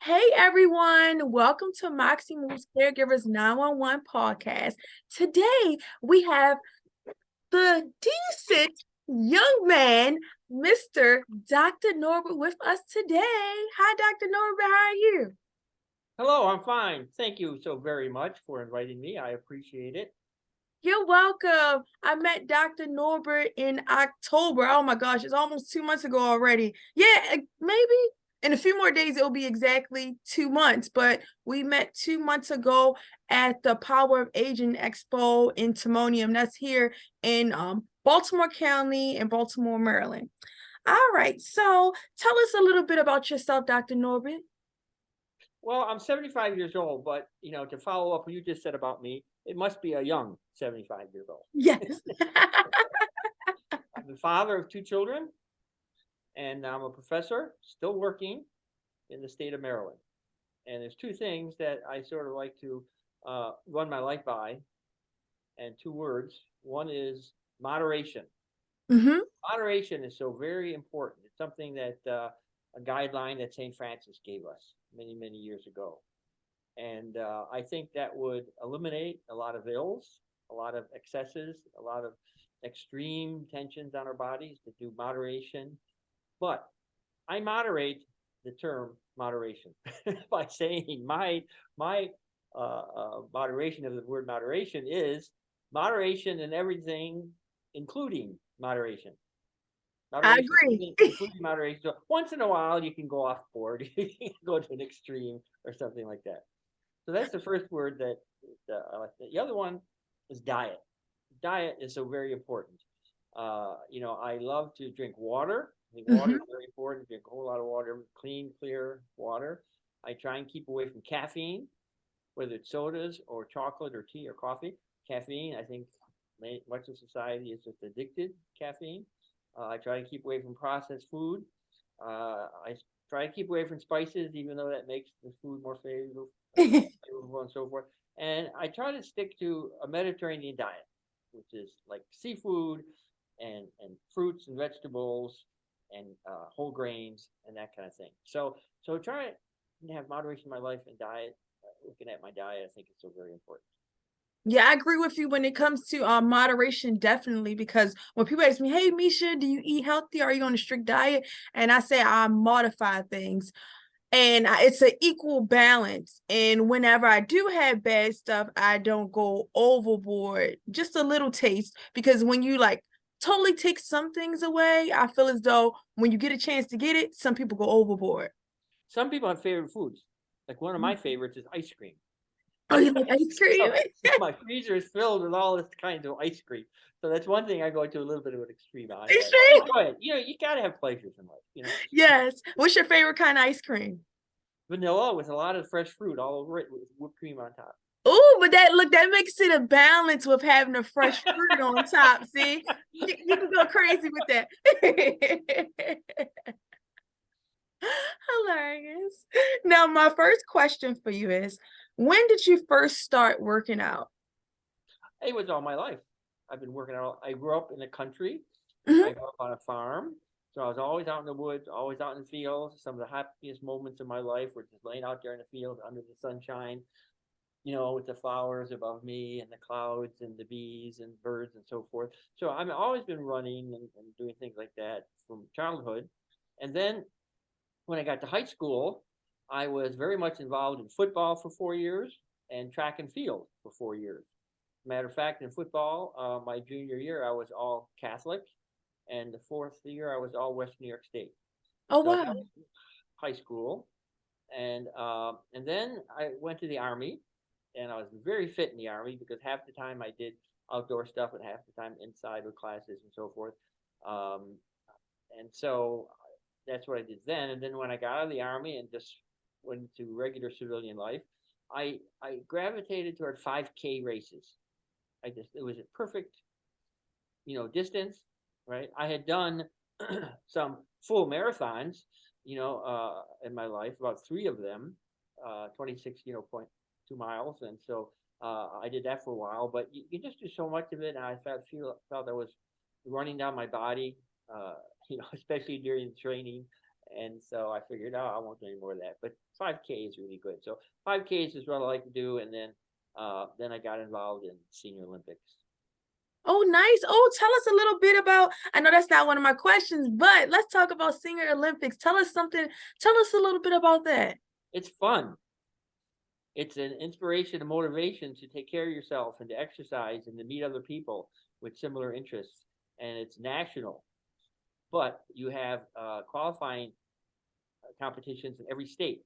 Hey everyone, welcome to Moxie Moves Caregivers 911 podcast. Today we have the decent young man, Mr. Dr. Norbert, with us today. Hi, Dr. Norbert, how are you? Hello, I'm fine. Thank you so very much for inviting me. I appreciate it. You're welcome. I met Dr. Norbert in October. Oh my gosh, it's almost 2 months ago already. Yeah, maybe in a few more days it'll be exactly 2 months. But we met 2 months ago at the Power of Aging Expo in Timonium. That's here in Baltimore County in Baltimore, Maryland. All right, so tell us a little bit about yourself, Dr. Norbert. Well, I'm 75 years old, but to follow up what you just said about me, it must be a young 75 years old. Yes. I'm the father of two children, and I'm a professor, still working in the state of Maryland. And there's two things that I sort of like to run my life by, and two words. One is moderation. Mm-hmm. Moderation is so very important. It's something that a guideline that St. Francis gave us many, many years ago. And I think that would eliminate a lot of ills, a lot of excesses, a lot of extreme tensions on our bodies to do moderation. But I moderate the term moderation by saying my moderation of the word moderation in everything, including moderation. I Moderation, agree. including moderation. So once in a while, you can go off board, you can go to an extreme or something like that. So that's the first word that I like. The other one is diet. Diet is so very important. I love to drink water. I think water is Mm-hmm. very important. Drink a whole lot of water, clean, clear water. I try and keep away from caffeine, whether it's sodas or chocolate or tea or coffee. Caffeine, I think much of society is just addicted to caffeine. I try to keep away from processed food. I try to keep away from spices, even though that makes the food more flavorful and so forth. And I try to stick to a Mediterranean diet, which is like seafood and fruits and vegetables and whole grains and that kind of thing. So try to have moderation in my life and diet. Looking at my diet, I think it's so very important. Yeah, I agree with you when it comes to moderation, definitely. Because when people ask me, "Hey, Misha, do you eat healthy? Are you on a strict diet?" and I say I modify things, and it's an equal balance. And whenever I do have bad stuff, I don't go overboard. Just a little taste, because when you like totally take some things away, I feel as though when you get a chance to get it, some people go overboard. Some people have favorite foods. Like one of my favorites is ice cream. Oh, you like ice cream? So my freezer is filled with all this kinds of ice cream. So that's one thing I go to a little bit of an extreme on, Ice but cream? enjoy it. You gotta have pleasures in life. Yes. What's your favorite kind of ice cream? Vanilla with a lot of fresh fruit all over it with whipped cream on top. Oh, but that makes it a balance with having a fresh fruit on top. See, you can go crazy with that. Hilarious. Now, my first question for you is, when did you first start working out? It was all my life. I've been working out. I grew up in the country. I Mhm. grew up on a farm. So I was always out in the woods, always out in the fields. Some of the happiest moments of my life were just laying out there in the field under the sunshine, with the flowers above me and the clouds and the bees and birds and so forth. So I've always been running and doing things like that from childhood. And then when I got to high school, I was very much involved in football for 4 years and track and field for 4 years. Matter of fact, in football, my junior year, I was all Catholic, and the fourth year, I was all West New York State. Oh, So that wow. was high school, and then I went to the army, and I was very fit in the army because half the time I did outdoor stuff and half the time inside with classes and so forth. Um, and so that's what I did then. And then when I got out of the army and just went into regular civilian life, I gravitated toward 5K races. It was a perfect distance, right? I had done some full marathons, in my life, about three of them, 26, 0.2 miles, and so I did that for a while. But you just do so much of it, and I felt I was running down my body, especially during training, And so I figured, oh, I won't do any more of that. But 5K is really good. So 5Ks is what I like to do. And then I got involved in Senior Olympics. Oh, nice. Oh, tell us a little bit about, I know that's not one of my questions, but let's talk about Senior Olympics. Tell us a little bit about that. It's fun. It's an inspiration and motivation to take care of yourself and to exercise and to meet other people with similar interests. And it's national, but you have qualifying competitions in every state,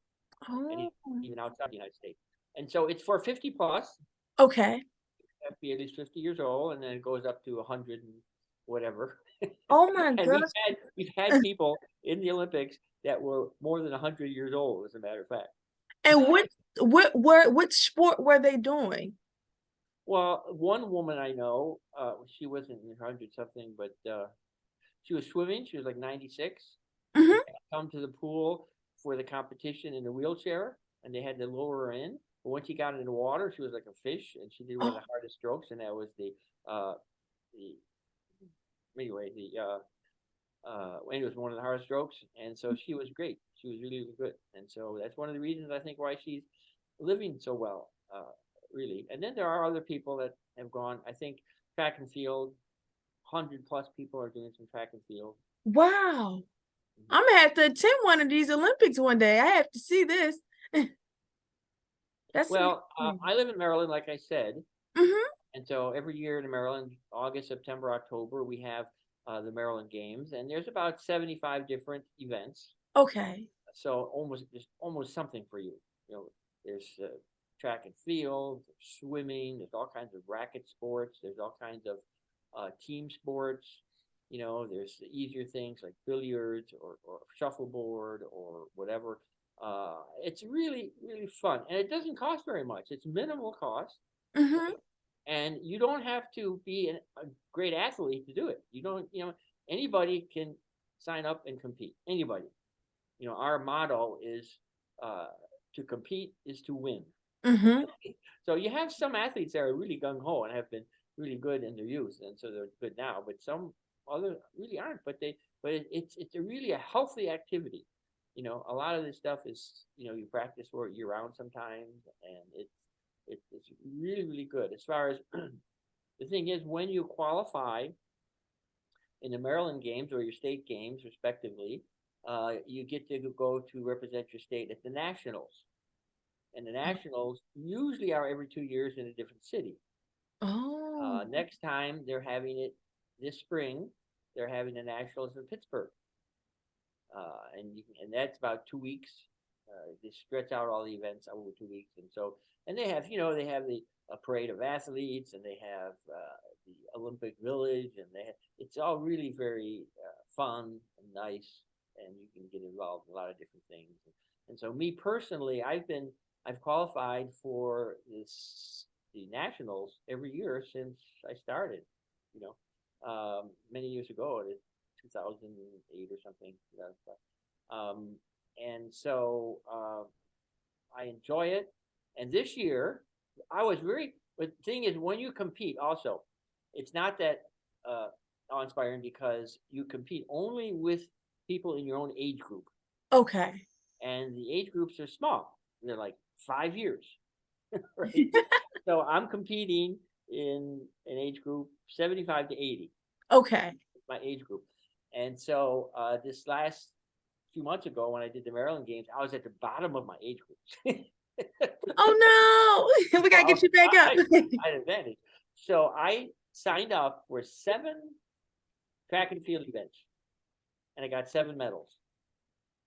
and Oh, even outside the United States. And so it's for 50 plus. okay. You have to be at least 50 years old, and then it goes up to 100 and whatever. Oh my And gosh. we've had people in the Olympics that were more than 100 years old, as a matter of fact. And what sport were they doing? Well, one woman I know, she wasn't in her 100 something, but she was swimming. She was like 96, and Hmm. she had come to the pool for the competition in a wheelchair, and they had to lower her in. But once she got into the water, she was like a fish, and she did one of Oh, the hardest strokes, and that was the anyway it was one of the hardest strokes, and so she was great. She was really, really good, and so that's one of the reasons I think why she's living so well, really. And then there are other people that have gone. I think track and field, 100 plus people are doing some track and field. wow. Mhm. I'm gonna have to attend one of these Olympics one day. I have to see this. That's Well, amazing. I live in Maryland, like I said, Hmm. and so every year in Maryland, August, September, October, we have the Maryland Games, and there's about 75 different events. Okay. So there's almost something for you. You know, there's track and field, there's swimming, there's all kinds of racket sports, there's all kinds of team sports. You know, there's the easier things like billiards or shuffleboard or whatever. It's really, really fun, and it doesn't cost very much. It's minimal cost, Hmm. and you don't have to be a great athlete to do it. You don't, anybody can sign up and compete. Anybody. Our motto is uh, to compete is to win. Hmm. So you have some athletes that are really gung ho and have been really good in their youth, and so they're good now. But some other really aren't. It's a really a healthy activity. A lot of this stuff is you practice for it year round sometimes, and it's really, really good. As far as the thing is, when you qualify in the Maryland games or your state games, respectively, you get to go to represent your state at the nationals. And the nationals usually are every 2 years in a different city. Oh. Next time they're having it this spring, they're having the nationals in Pittsburgh, and that's about 2 weeks. They stretch out all the events over 2 weeks, and they have the a parade of athletes, and they have the Olympic Village, and it's all really very fun and nice, and you can get involved in a lot of different things. And so, me personally, I've qualified for the nationals every year since I started. Many years ago, 2008 or something. Um, and so I enjoy it. And this year, but the thing is, when you compete, also, it's not that awe-inspiring because you compete only with people in your own age group. Okay. And the age groups are small, they're like 5 years, right? So I'm competing in an age group 75 to 80, Okay. my age group. And so this last few months ago, when I did the Maryland games, I was at the bottom of my age group. Oh no. We gotta I get you back up. had an advantage. So I signed up for 7 track and field events, and I got 7 medals.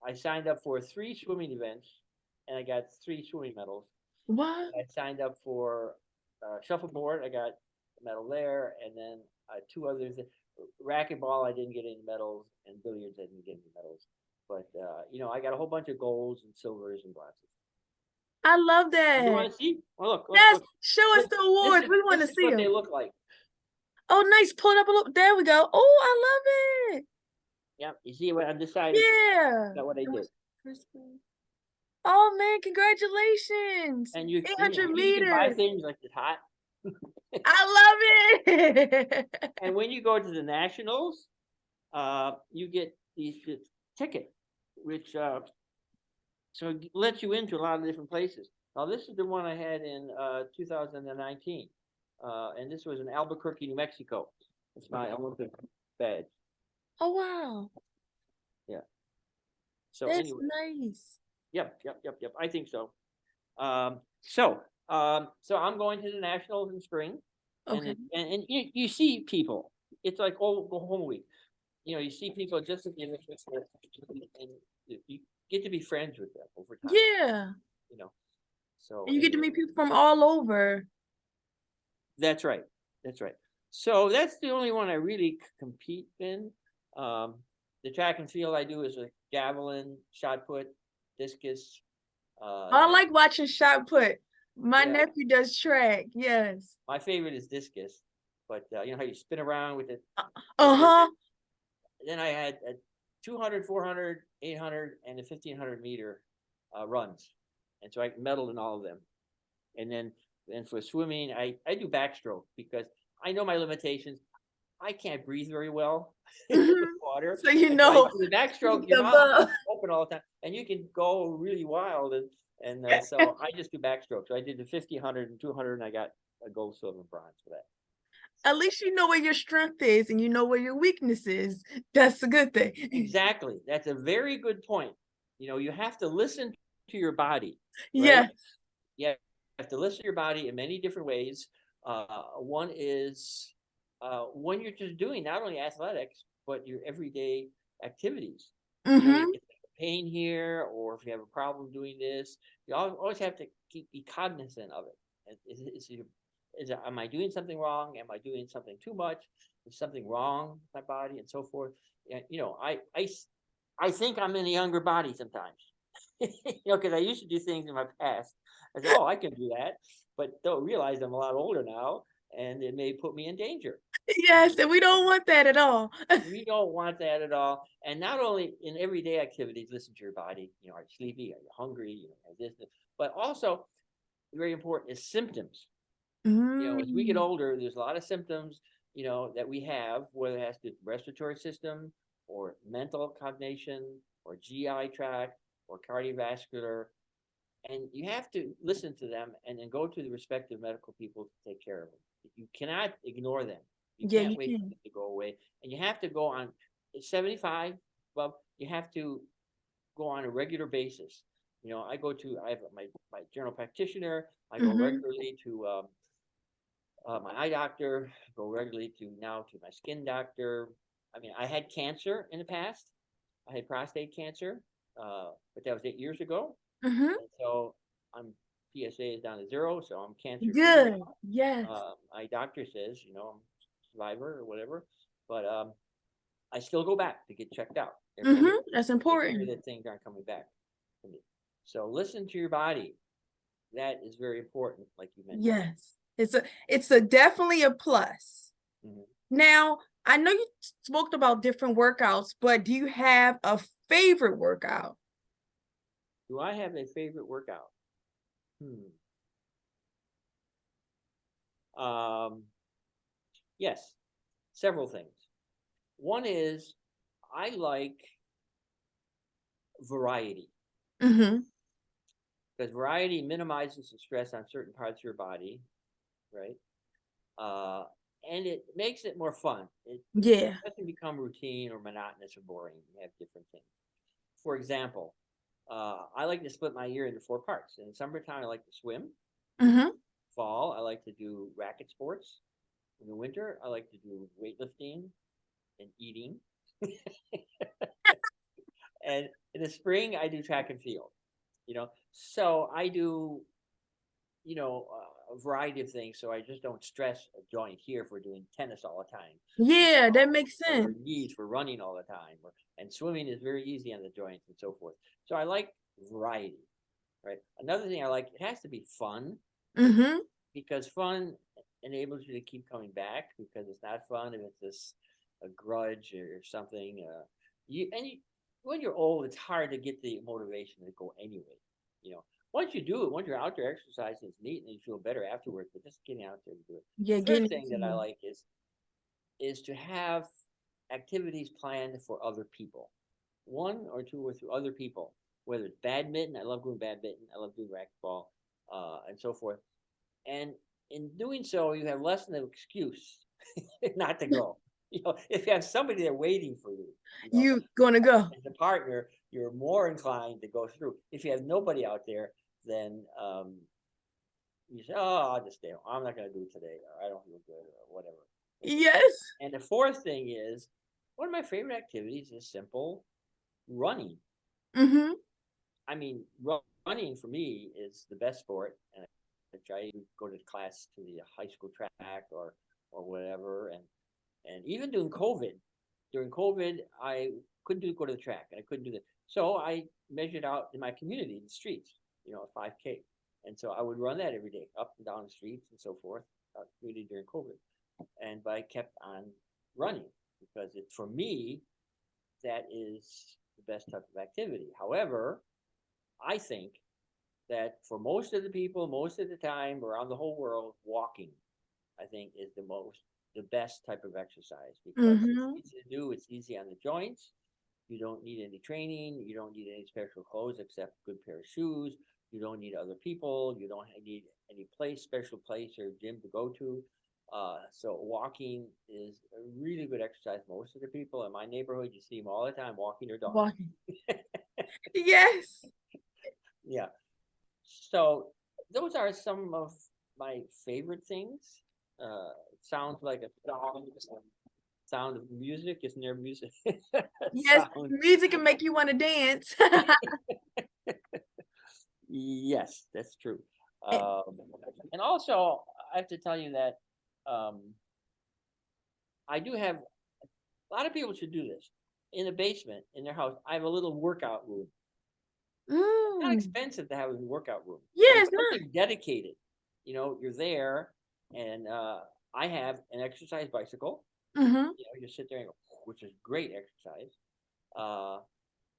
I signed up for 3 swimming events, and I got 3 swimming medals. What? I signed up for shuffleboard. I got a medal there, and then 2 others. Racquetball, I didn't get any medals, and billiards, I didn't get any medals. But I got a whole bunch of golds and silvers and bronzes. I love You that. want to see? Well, look, look, Yes, look. show us This, the this awards. is We want this to is see what them. they look like. Oh, nice. Pull it up a little. There we go. Oh, I love it. Yeah, you see what on this side is Yeah. got what I did, Oh man, congratulations. and you 800 you can buy meters. things like this hot. I love it. And when you go to the nationals, you get this ticket. which so it lets you into a lot of different places. Now, this is the one I had in 2019, and this was in Albuquerque, New Mexico. It's my Olympic badge. Oh wow. Yeah. So That's anyway, nice. yep. I think so. So I'm going to the Nationals in spring, and Okay. and you see people. It's like go home week. You know, you see people just at the end of Christmas, and you get to be friends with them over time. Yeah. You know, so And you get to anyway, meet people from all over. that's right. That's right. So that's the only one I really compete in. Um, the track and field I do is a javelin, shot put, discus. I Then like watching shot put. My yeah, nephew does track. Yes. my favorite is discus, but you know how you spin around with it. Uh-huh. Then I had a 200, 400, 800, and a 1500 meter runs, and so I medaled in all of them. And then for swimming, I do backstroke because I know my limitations. I can't breathe very well with Mhm. water, So you and so I know do the backstroke. Your the mouth is above. open all the time, and you can go really wild. And so I just do backstroke. So I did the 50, 100, and 200, and I got a gold, silver, and bronze for that. At So least you know where your strength is and you know where your weakness is. That's a good thing. exactly, that's a very good point. You know, you have to listen to your body, right? Yeah. You have to listen to your body in many different ways. One is when you're just doing not only athletics but your everyday activities. You know, Mm-hmm. if you have pain here, or if you have a problem doing this, you always have to be cognizant of it. Am I doing something wrong? Am I doing something too much? Is something wrong with my body, and so forth? You know, I think I'm in a younger body sometimes. You know, because I used to do things in my past. I said, "Oh, I can do that," but don't realize I'm a lot older now, and it may put me in danger. Yes, and we don't want that at all. We don't want that at all. And not only in everyday activities, listen to your body. You know, are you sleepy? Are you hungry? You know, this, but also very important is symptoms. You know, as we get Mm. older, there's a lot of symptoms, you know, that we have, whether it has to do with respiratory system or mental cognition or GI tract or cardiovascular. And you have to listen to them and then go to the respective medical people to take care of them. You cannot ignore them. You Yeah, can't you wait for can. them to go away. And you have to go on 75. Well, you have to go on a regular basis. You know, I have my general practitioner. I go Mm-hmm. regularly to my eye doctor, go regularly to my skin doctor. I mean, I had cancer in the past. I had prostate cancer, but that was 8 years ago. Mm-hmm. And so I'm PSA is down to 0, so I'm cancer free Good. now. Yes. My doctor says, you know, I'm a survivor or whatever, but I still go back to get checked out every Mm-hmm. year, That's make sure important. that things aren't coming back to me. So listen to your body. That is very important, like you mentioned. Yes. It's a definitely a plus. Mhm. Now, I know you spoke about different workouts, but do you have a favorite workout? Do I have a favorite workout? Hmm. Um, yes, several things. One is I like variety Mm-hmm. because variety minimizes the stress on certain parts of your body, right? Uh, and it makes it more fun. It Yeah. doesn't become routine or monotonous or boring. You have different things. For example, I like to split my year into 4 parts. In the summertime, I like to swim. Mm-hmm. Fall, I like to do racket sports. In the winter, I like to do weightlifting and eating. And in the spring, I do track and field. You know, so I do, you know, a variety of things. So I just don't stress a joint here if we're doing tennis all the time, you know, Yeah, that makes or sense. knees for running all the time. And swimming is very easy on the joints and so forth. So I like variety, right? Another thing I like, it has to be fun Mm-hmm. because fun enables you to keep coming back because it's not fun if it's this a grudge or something. When you're old, it's hard to get the motivation to go anyway. You know, once you do it, once you're out there exercising, it's neat and you feel better afterwards. But just getting out there to do it. Yeah, Third getting thing into that I it. like is to have activities planned for other people, one or two or through other people, whether it's badminton. I love doing badminton. I love doing racquetball, and so forth. And in doing so, you have less than an excuse not to go. If you have somebody there waiting for you, You gonna go. as a partner, you're more inclined to go through. If you have nobody out there, then you say, "Oh, I'll just stay home. I'm not going to do it today, or I don't feel good, or whatever." Yes. And the fourth thing is, one of my favorite activities is simple running. Mm-hmm. I mean, running for me is the best sport, and I try to go to class to the high school track or whatever, and even during COVID, I couldn't go to the track, and I couldn't do that. So I measured out in my community, in the streets, a 5K, and so I would run that every day, up and down the streets and so forth, really during COVID, but I kept on running because for me that is the best type of activity. However, I think that for most of the people, most of the time, around the whole world, walking, I think, is the best type of exercise because Mm-hmm. it's easy to do. It's easy on the joints. You don't need any training. You don't need any special clothes except a good pair of shoes. You don't need other people. You don't need any special place or gym to go to. So walking is a really good exercise. Most of the people in my neighborhood, you see them all the time walking their dogs. Walking. Yes. Yeah. So those are some of my favorite things. It sounds like a sound of music. Isn't there music? Yes. Sound. Music can make you want to dance. Yes, that's true. Eh, And also, I have to tell you that um, I do have a lot of people should do this. In the basement in their house, I have a little workout room. It's not mm. expensive to have a workout room, but Yeah, it's it's not. something dedicated. You're there, and I have an exercise bicycle. Mm-hmm. You sit there and go, which is great exercise. Uh,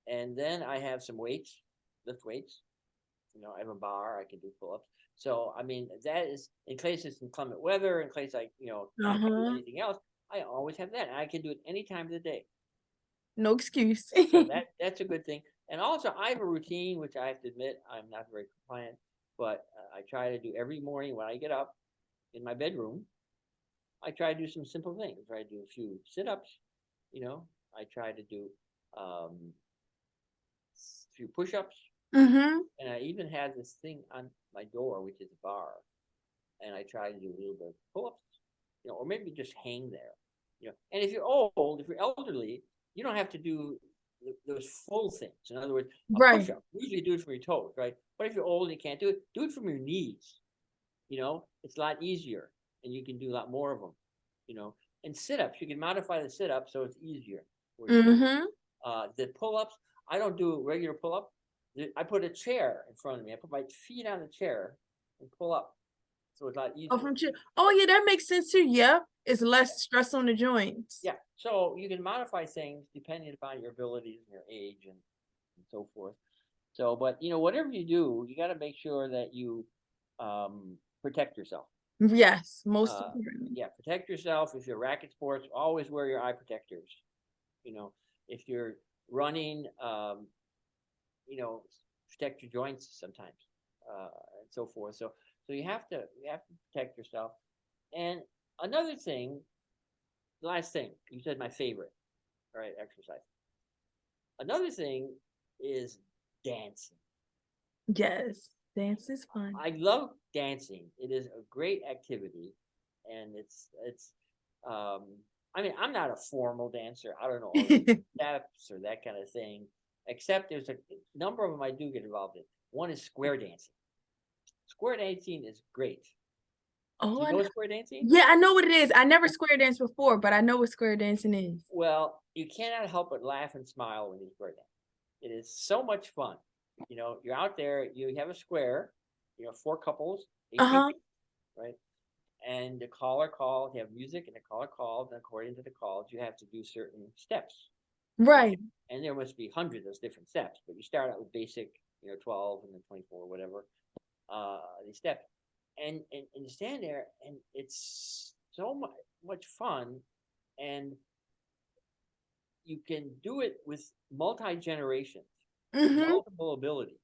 and then I have some weights, lift weights. I have a bar. I can do pull-ups. So I mean, that is in case it's inclement weather, in case I can't do Uh-huh. anything else. I always have that, and I can do it any time of the day. No excuse. So that's a good thing. And also, I have a routine, which I have to admit I'm not very compliant, but I try to do every morning when I get up in my bedroom. I try to do some simple things. I try to do a few sit-ups. I try to do um, a few push-ups, Mm-hmm. and I even have this thing on my door, which is a bar, and I try to do a little bit of pull-ups, or maybe just hang there. And if you're old, if you're elderly, you don't have to do those full things. In other words, a Right. push-up. Usually do it from your toes, right? But if you're old and you can't do it from your knees. It's a lot easier, and you can do a lot more of them. And sit-ups, you can modify the sit-up so it's easier for you. Mm-hmm. The pull-ups, I don't do a regular pull-up. I put a chair in front of me. I put my feet on the chair and pull up, so it's a lot Oh, easier. oh yeah, that makes sense too. Yep. It's less stress on the joints. Yeah, so you can modify things depending upon your abilities and your age and so forth. So, but whatever you do, you got to make sure that you protect yourself. Yes, most Uh, importantly. yeah, protect yourself. If you're racket sports, always wear your eye protectors. If you're running, protect your joints sometimes, and so forth. So you have to protect yourself. And another thing, last thing, you said my favorite, all right, exercise. Another thing is dancing. Yes. Dance is fun. I love dancing. It is a great activity, and it's. Um, I mean, I'm not a formal dancer. I don't know all the steps or that kind of thing. Except there's a number of them I do get involved in. One is square dancing. Square dancing is great. Do Oh, you know square dancing? yeah, I know what it is. I never square danced before, but I know what square dancing is. Well, you cannot help but laugh and smile when you square dance. It is so much fun. You're out there, you have a square, four couples, 8 Uh-huh. people, right? And the caller calls, you have music and the caller calls, and according to the calls, you have to do certain steps. Right. And there must be hundreds of different steps, but you start out with basic, 12 and then 24, whatever, these steps. And you stand there, and it's so much fun. And you can do it with multi-generations, Mm-hmm. multiple abilities.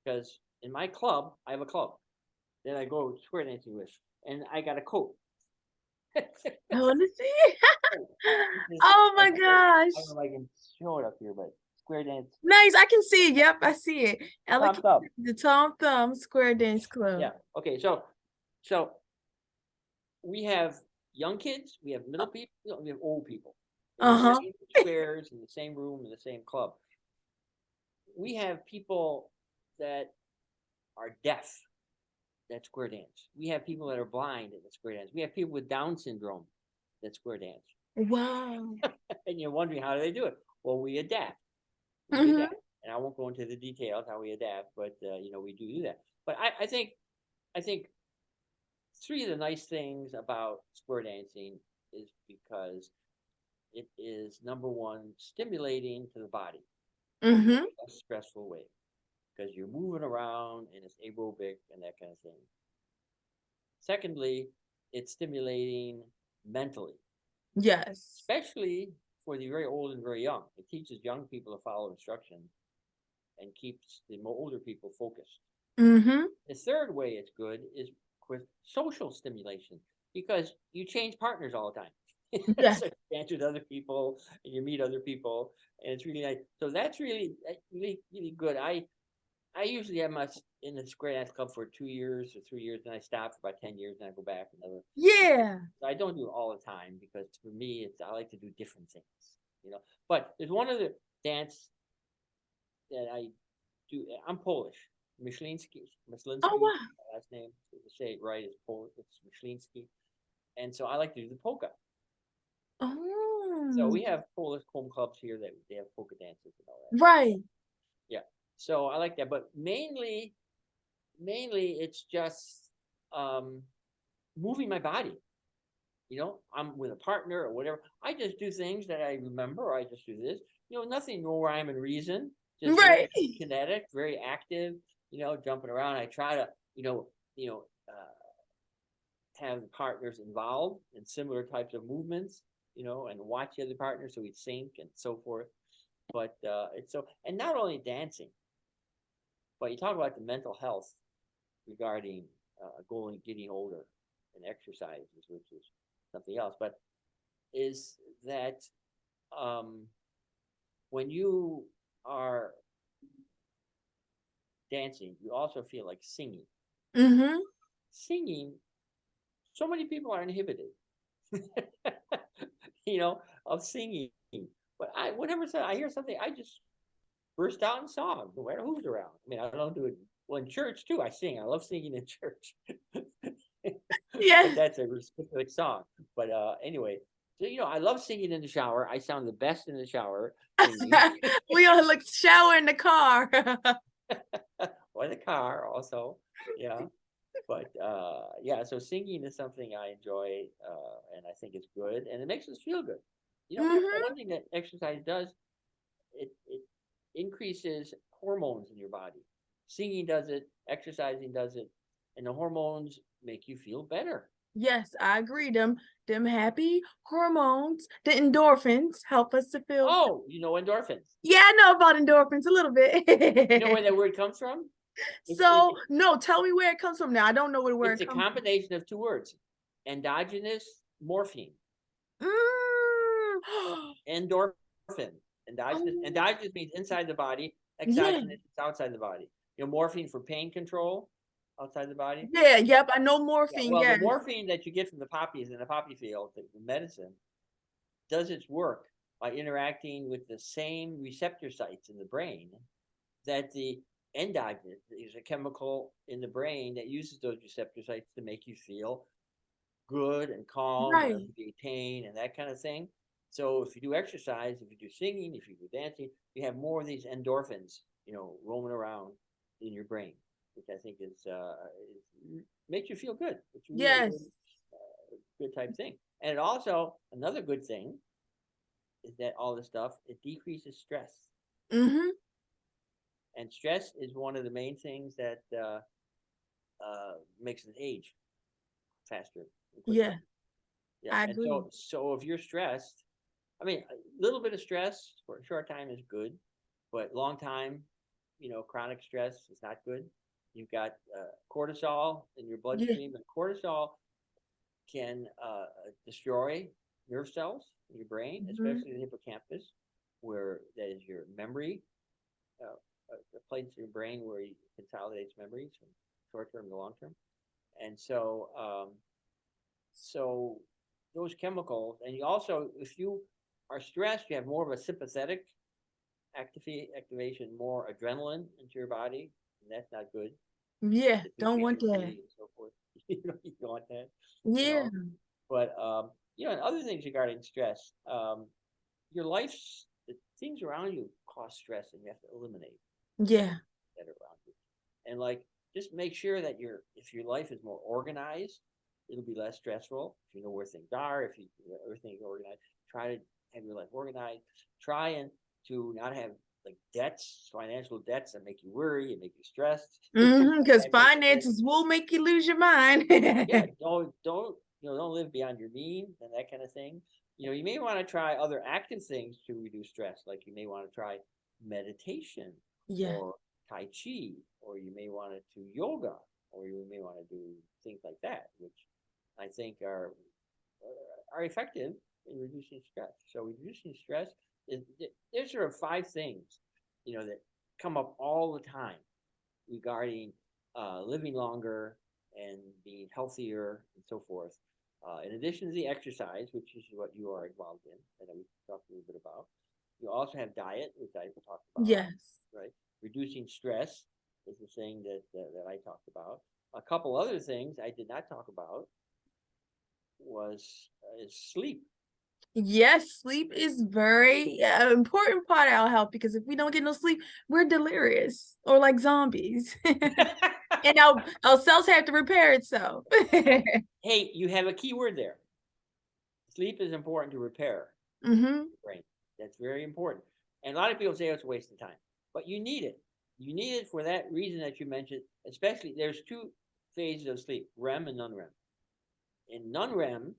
Because in my club, I have a club that I go square dancing with, and I got a coat. I want to see. Oh I my gosh. don't know if I can show it up here, but square dance. Nice. I can see it. Yep, I see it. Thumbs up. The Tom Thumb Square Dance Club. Yeah. Okay. So we have young kids, we have middle people, we have old people in the Uh-huh. same squares, in the same room, in the same club. We have people that are deaf that square dance. We have people that are blind that square dance. We have people with Down syndrome that square dance. Wow. And you're wondering, how do they do it? Well, we adapt. We Mm-hmm. adapt. And I won't go into the details how we adapt, but we do that. But I think three of the nice things about square dancing is because it is, number one, stimulating to the body in Mm-hmm. a less stressful way because you're moving around and it's aerobic and that kind of thing. Secondly, it's stimulating mentally, Yes. especially for the very old and very young. It teaches young people to follow instructions and keeps the older people focused. Mm-hmm. The third way it's good is with social stimulation because you change partners all the time. Yes. So you dance with other people and you meet other people, and it's really nice. So that's really good. I usually am in the square dance club for 2 years or 3 years, and I stop for about 10 years, and I go back another. Yeah. I don't do it all the time because for me, I like to do different things. But there's one other dance that I do. I'm Polish. Oh Myslinski, wow. last name, to say it right, is Polish. It's Myslinski. And so I like to do the polka. So Oh. we have Polish home clubs here that they have polka dances and all that. Right. Yeah. So I like that. But mainly it's just um, moving my body. I'm with a partner or whatever. I just do things that I remember. I just do this. Nothing, no rhyme and reason. Just very Right. kinetic, very active. Jumping around. I try to, have the partners involved in similar types of movements. And watch the other partners so we sync and so forth. But it's so, and not only dancing, but you talk about the mental health regarding getting older and exercises, which is something else. But is that when you are dancing, you also feel like singing. Mm-hmm. Singing, so many people are inhibited, of singing. But whenever I hear something, I just burst out in song, no matter who's around. I mean, I don't do it well in church too. I sing. I love singing in church. But Yeah. that's a specific song. But anyway, so I love singing in the shower. I sound the best in the shower singing. We all like shower in the car. Or the car also. Yeah. But yeah, so singing is something I enjoy, and I think it's good, and it makes us feel good. Mm-hmm. One thing that exercise does, it increases hormones in your body. Singing does it, exercising does it, and the hormones make you feel better. Yes, I agree. Them happy hormones, the endorphins help us to feel. Oh, endorphins. Yeah, I know about endorphins a little You know bit. where that word comes from? So no, tell me where it comes from now. I don't know where It's it a comes combination of two words: endogenous morphine, from. endorphin. Endogenous means inside the body. Yeah. Exogenous is outside the body. Morphine for pain control outside the body. Yeah, yep, I know Yeah, morphine, well, the yes. morphine that you get from the poppies in the poppy field, the medicine, does its work by interacting with the same receptor sites in the brain that the endogenous is a chemical in the brain that uses those receptor sites to make you feel good and calm and Right. alleviate pain and that kind of thing. So if you do exercise, if you do singing, if you do dancing, you have more of these endorphins, roaming around in your brain, which I think is makes you feel good. It's really a Yes. good type thing. And it also, another good thing is that all this stuff, it decreases stress. Mm-hmm. And stress is one of the main things that makes us age faster and quicker. Yeah, Yeah, I and agree. so if you're stressed, I mean, a little bit of stress for a short time is good, but long time, chronic stress is not good. You've got cortisol in your Yeah. bloodstream, and cortisol can destroy nerve cells in your brain, Mhm. especially the hippocampus, where that is your memory, the place in your brain where it consolidates memories from short term to long term. And so those chemicals, and you also, if you are stressed, you have more of a sympathetic activation, more adrenaline into your body, and that's not good. Yeah, The don't want PTSD that. and so forth. You don't want that at Yeah. all. But and other things regarding stress, your life's the things around you cause stress, and you have to eliminate Yeah. that around you. And like, just make sure that if your life is more organized, it'll be less stressful. If you know where things are, if you everything is organized, try to have your life organized. Try and to not have like debts, financial debts that make you worry and make you stressed. Because That type of thing. finances will make you lose your mind. Yeah, don't live beyond your means and that kind of thing. You may want to try other active things to reduce stress, like you may want to try meditation Yeah. or tai chi, or you may want to do yoga, or you may want to do things like that, which I think are effective in reducing stress. So reducing stress is there's sort of five things, that come up all the time regarding living longer and being healthier and so forth. In addition to the exercise, which is what you are involved in, and we talked a little bit about, you also have diet, which I talked about, Yes. right? Reducing stress is the thing that I talked about. A couple other things I did not talk about was is sleep. Yes, sleep is very important part of our health because if we don't get no sleep, we're delirious or like zombies. And our cells have to repair itself. Hey, you have a key word there. Sleep is important to repair Hmm. the brain. That's very important. And a lot of people say, oh, it's a waste of time, but you need it. You need it for that reason that you mentioned. Especially, there's two phases of sleep: REM and non-REM. In non-REM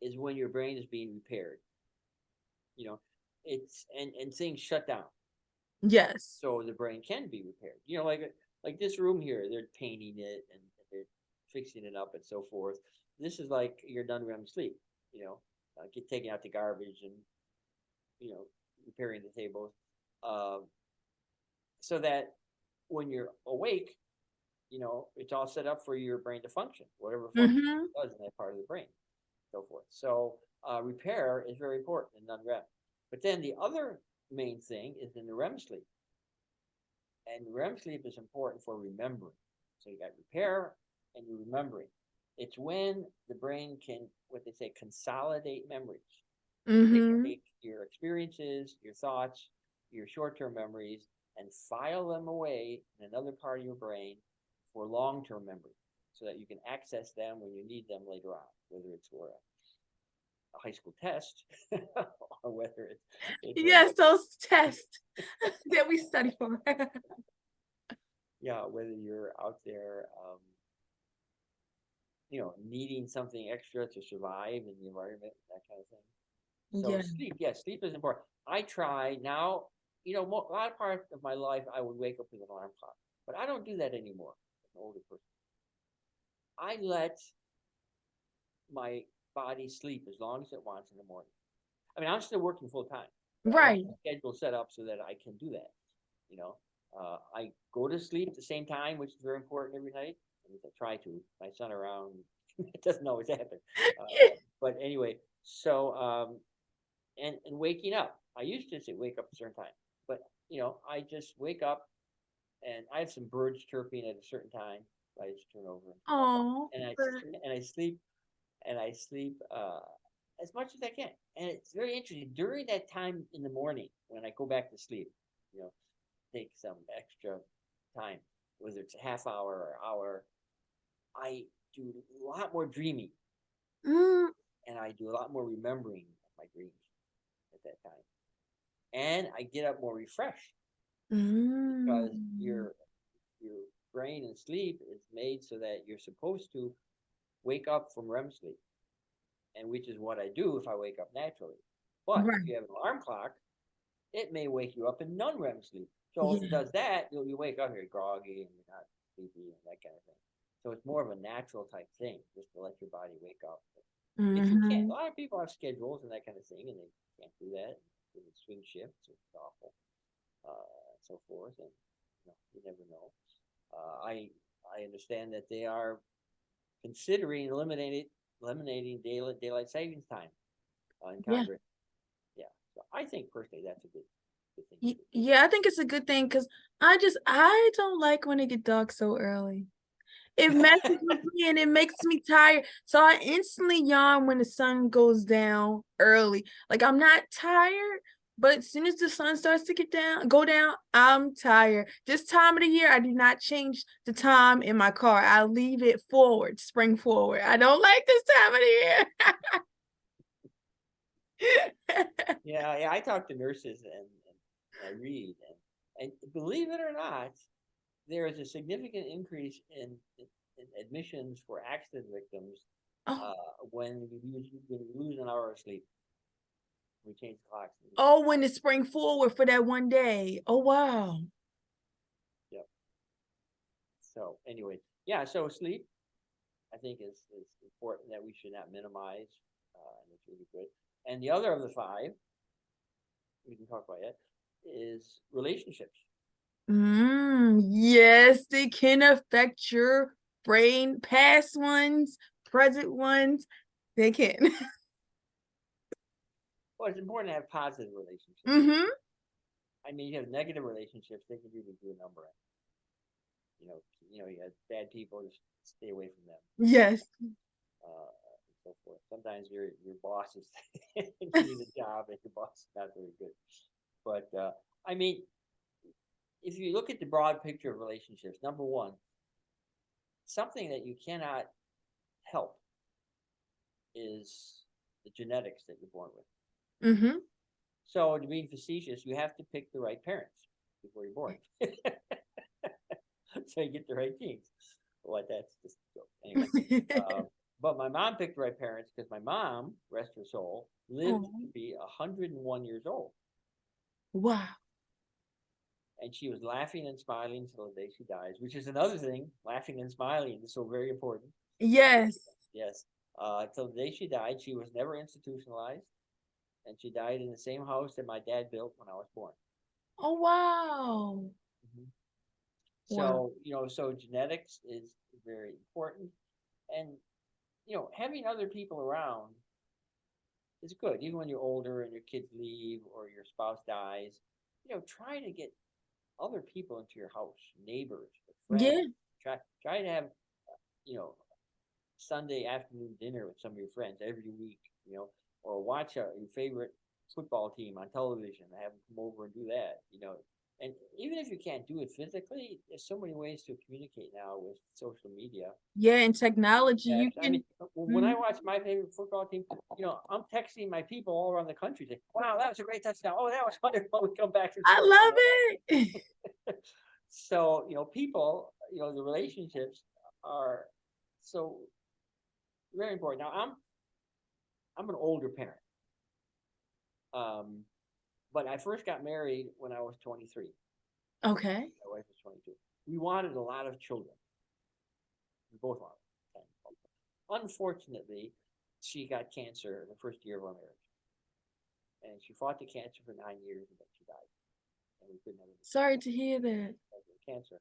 is when your brain is being repaired. You know, it's and things shut down, Yes. so the brain can be repaired. Like this room here, they're painting it and they're fixing it up and so forth. This is like your non-REM sleep. You know, get taking out the garbage and repairing the tables, uh, so that when you're awake, it's all set up for your brain to function, whatever function Hmm. it does in that part of the brain, so forth. So repair is very important in non-REM. But then the other main thing is in the REM sleep, and REM sleep is important for remembering. So you got repair and you're remembering. It's when the brain can, what they say, consolidate memories. They can Hmm. take your experiences, your thoughts, your short term memories, and file them away in another part of your brain for long term memory so that you can access them when you need them later on, whether it's for a high school test or whether it's when Yes, those tests that we study for. yeah, whether you're out there needing something extra to survive in the environment, that kind of thing. So Yeah. sleep, yes, sleep is important. I try now, a lot of parts of my life, I would wake up with an alarm clock, but I don't do that anymore. As an older person, I let my body sleep as long as it wants in the morning. I mean, I'm still working full time, but I have Right. a schedule set up so that I can do that. You know, I go to sleep at the same time, which is very important every night. At least I try to. My son around, it doesn't always happen. But anyway, so and waking up. I used to say wake up at a certain time, but I just wake up and I have some birds chirping at a certain time. I just turn over Oh, and I and I sleep and I sleep as much as I can. And it's very interesting during that time in the morning when I go back to sleep. You know, take some extra time, whether it's a half hour or hour. I do a lot more dreaming mm, and I do a lot more remembering of my dreams at that time. And I get up more refreshed because mm. your brain and sleep is made so that you're supposed to wake up from REM sleep. and which is what I do if I wake up naturally. But if Right. you have an alarm clock, it may wake you up in non-REM sleep. So if it Yeah. does that, you wake up, you're groggy and you're not sleepy and that kind of thing. So it's more of a natural type thing, just to let your body wake up. If you can't, a Mm-hmm. lot of people have schedules and that kind of thing, and they can't do that. They swing shifts, it's awful, and so forth, and you never know. I understand that they are considering eliminating daylight savings time in Yeah. Congress. Yeah, so I think personally that's a good thing to do. Yeah, I think it's a good thing because I don't like when it get dark so early. It messes with me and it makes me tired. So I instantly yawn when the sun goes down early. Like I'm not tired, but as soon as the sun starts to go down, I'm tired. This time of the year, I do not change the time in my car. I leave it forward, spring forward. I don't like this time of the year. Yeah, I talk to nurses and I read and believe it or not, there is a significant increase in admissions for accident victims Oh, when we lose an hour of sleep. We change the clocks. oh, when it's spring forward for that one day. Oh, wow. Yep. So anyway, yeah. So sleep, I think is important that we should not minimize, and it's really good. And the other of the five we can talk about it is relationships. Yes, they can affect your brain, past ones, present ones. They can. Well, it's important to have positive relationships. Mm-hmm. I mean, you have negative relationships; they can really do a number. You have bad people, just stay away from them. Yes. And so forth. Sometimes your boss is giving the job, and your boss is not very good. But I mean, if you look at the broad picture of relationships, number one, something that you cannot help is the genetics that you're born with. Mm-hmm. So, to be facetious, you have to pick the right parents before you're born, so you get the right genes. Well, that's just a joke. Anyway, um, but my mom picked the right parents because my mom, rest her soul, lived Oh, to be 101 years old, wow. and and she was laughing and smiling until the day she dies, which is another thing. Laughing and smiling is so very important. Yes. Yes. Till the day she died, she was never institutionalized, and she died in the same house that my dad built when I was born. Oh, wow. Mhm. Wow. So genetics is very important, and having other people around is good, even when you're older and your kids leave or your spouse dies. Try to get other people into your house, neighbors, friends. Yeah. Try to have you know Sunday afternoon dinner with some of your friends every week. Or watch your favorite football team on television. Have them come over and do that. And even if you can't do it physically, there's so many ways to communicate now with social media. Yeah, and technology, you I mean, can. when I Mhm. watch my favorite football team, I'm texting my people all around the country saying, "Wow, that was a great touchdown! Oh, that was wonderful!" We come back and I forth. love it. So people, the relationships are so very important. Now, I'm an older parent, um, but I first got married when I was 23. Okay. My wife was 22. We wanted a lot of children. We both wanted 10. Unfortunately, she got cancer in the first year of our marriage, and she fought the cancer for 9 years, and then she died. And we couldn't have Sorry to hear that. cancer.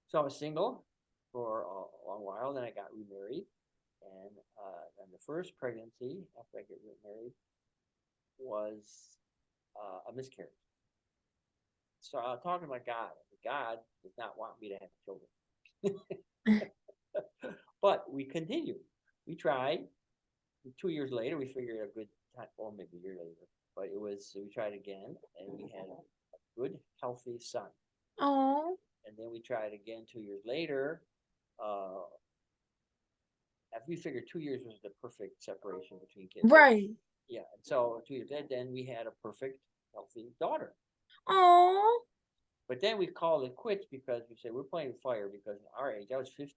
So I was single for a long while. Then I got remarried, and the first pregnancy after I get remarried was a miscarriage. So I was talking about God. God does not want me to have children, but we continued. We tried. 2 years later, we figured a good time, or maybe a year later, but we tried again, and we had a good, healthy son. Oh, And then we tried again 2 years later. Uh, After we figured 2 years was the perfect separation between kids. right. Yeah. And so 2 years later, then we had a perfect, healthy daughter. Oh, But then we called it quits because we said we're playing with fire because at our age, I was 50,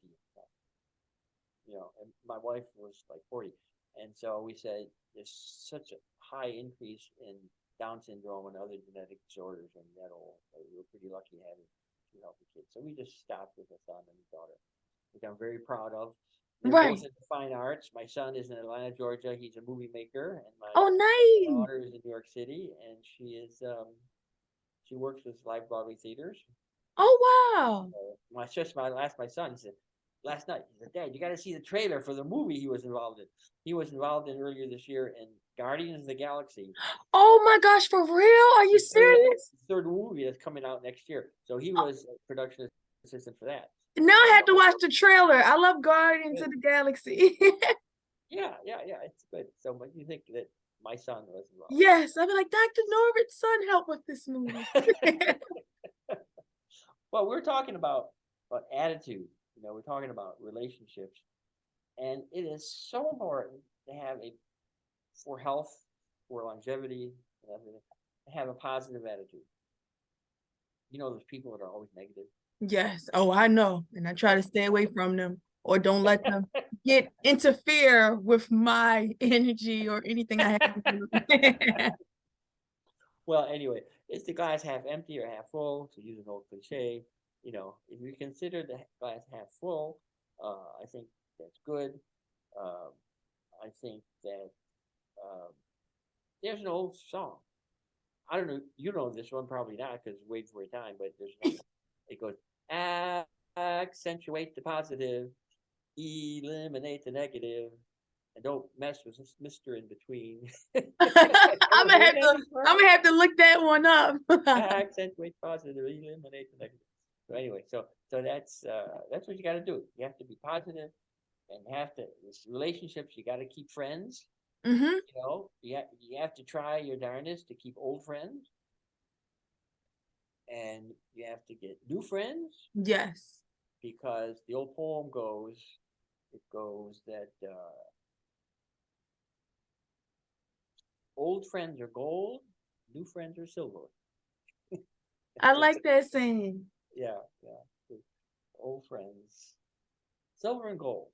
and my wife was like 40. And so we said there's such a high increase in Down syndrome and other genetic disorders, and we're pretty lucky having two healthy kids. So we just stopped with a son and a daughter, which I'm very proud of. They're both Right. in the fine arts. My son is in Atlanta, Georgia. He's a movie maker, and my Oh, nice. daughter is in New York City, and she works with live Broadway theaters. Oh, wow. My son, he said last night, he said, Dad, you got to see the trailer for the movie he was involved in. He was involved in earlier this year in Guardians of the Galaxy. Oh my gosh, for real? Are you The third, serious? third movie that's coming out next year. So he was a production assistant for that. Now I And have to watch the trailer. I love Guardians of the Galaxy. yeah, it's good. So but you think that my son was involved? Yes, I'd be like, Dr. Norbert's son helped with this movie. Well, we're talking about attitude. We're talking about relationships, and it is so important to have for health, for longevity, and everything, to have a positive attitude. There's people that are always negative. Yes. Oh, I know. And I try to stay away from them or don't let them interfere with my energy or anything I have. Well, anyway, is the glass half empty or half full? To use an old cliche, if you consider the glass half full, I think that's good. Um, I think that there's an old song. I don't know. You know this one, probably not, because wait for a time. But there's another. It goes accentuate the positive, eliminate the negative, and don't mess with this Mister in between. I'm gonna have to look that one up. Accentuate positive, eliminate the negative. So anyway, so that's what you got to do. You have to be positive, and this relationships. You got to keep friends. Mm-hmm. You have to try your darndest to keep old friends, and you have to get new friends, Yes. because the old poem goes, it goes that old friends are gold, new friends are silver. I like that saying. Yeah. Old friends, silver and gold,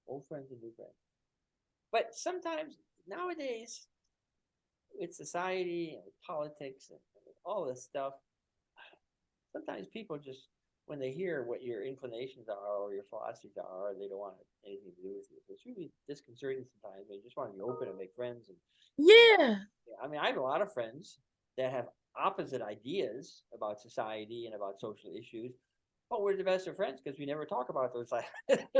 old friends and new friends. But sometimes nowadays, with society and with politics and with all this stuff, sometimes people just, when they hear what your inclinations are or your philosophies are, they don't want anything to do with you. So it's really disconcerting sometimes. They just want to be open and make friends. Yeah. I mean, I have a lot of friends that have opposite ideas about society and about social issues, but we're the best of friends because we never talk about those.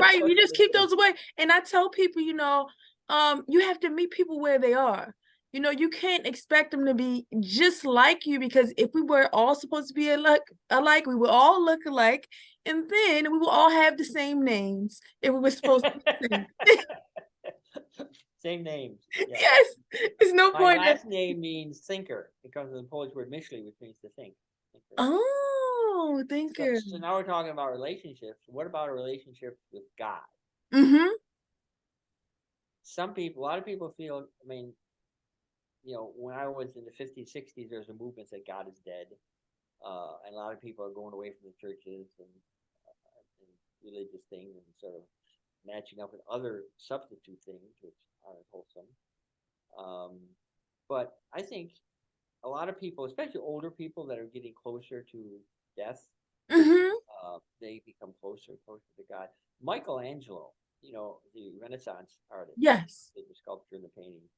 Right. You just keep those away. And I tell people, you have to meet people where they are. You can't expect them to be just like you, because if we were all supposed to be alike, we would all look alike, and then we will all have the same names if we were supposed to be the same. Same names. Yeah. Yes. There's no My point. last name means thinker. It comes from the Polish word myśli, which means to think. Thinker. Oh, thinker. So now we're talking about relationships. What about a relationship with God? Mm-hmm. A lot of people feel, I mean, when I was in the 50s, 60s, there was a movement that God is dead. And a lot of people are going away from the churches and religious things and sort of matching up with other substitute things, which aren't wholesome. But I think a lot of people, especially older people that are getting closer to death, Mm-hmm. they become closer and closer to God. Michelangelo, the Renaissance artist, Yes. the sculpture and the painting,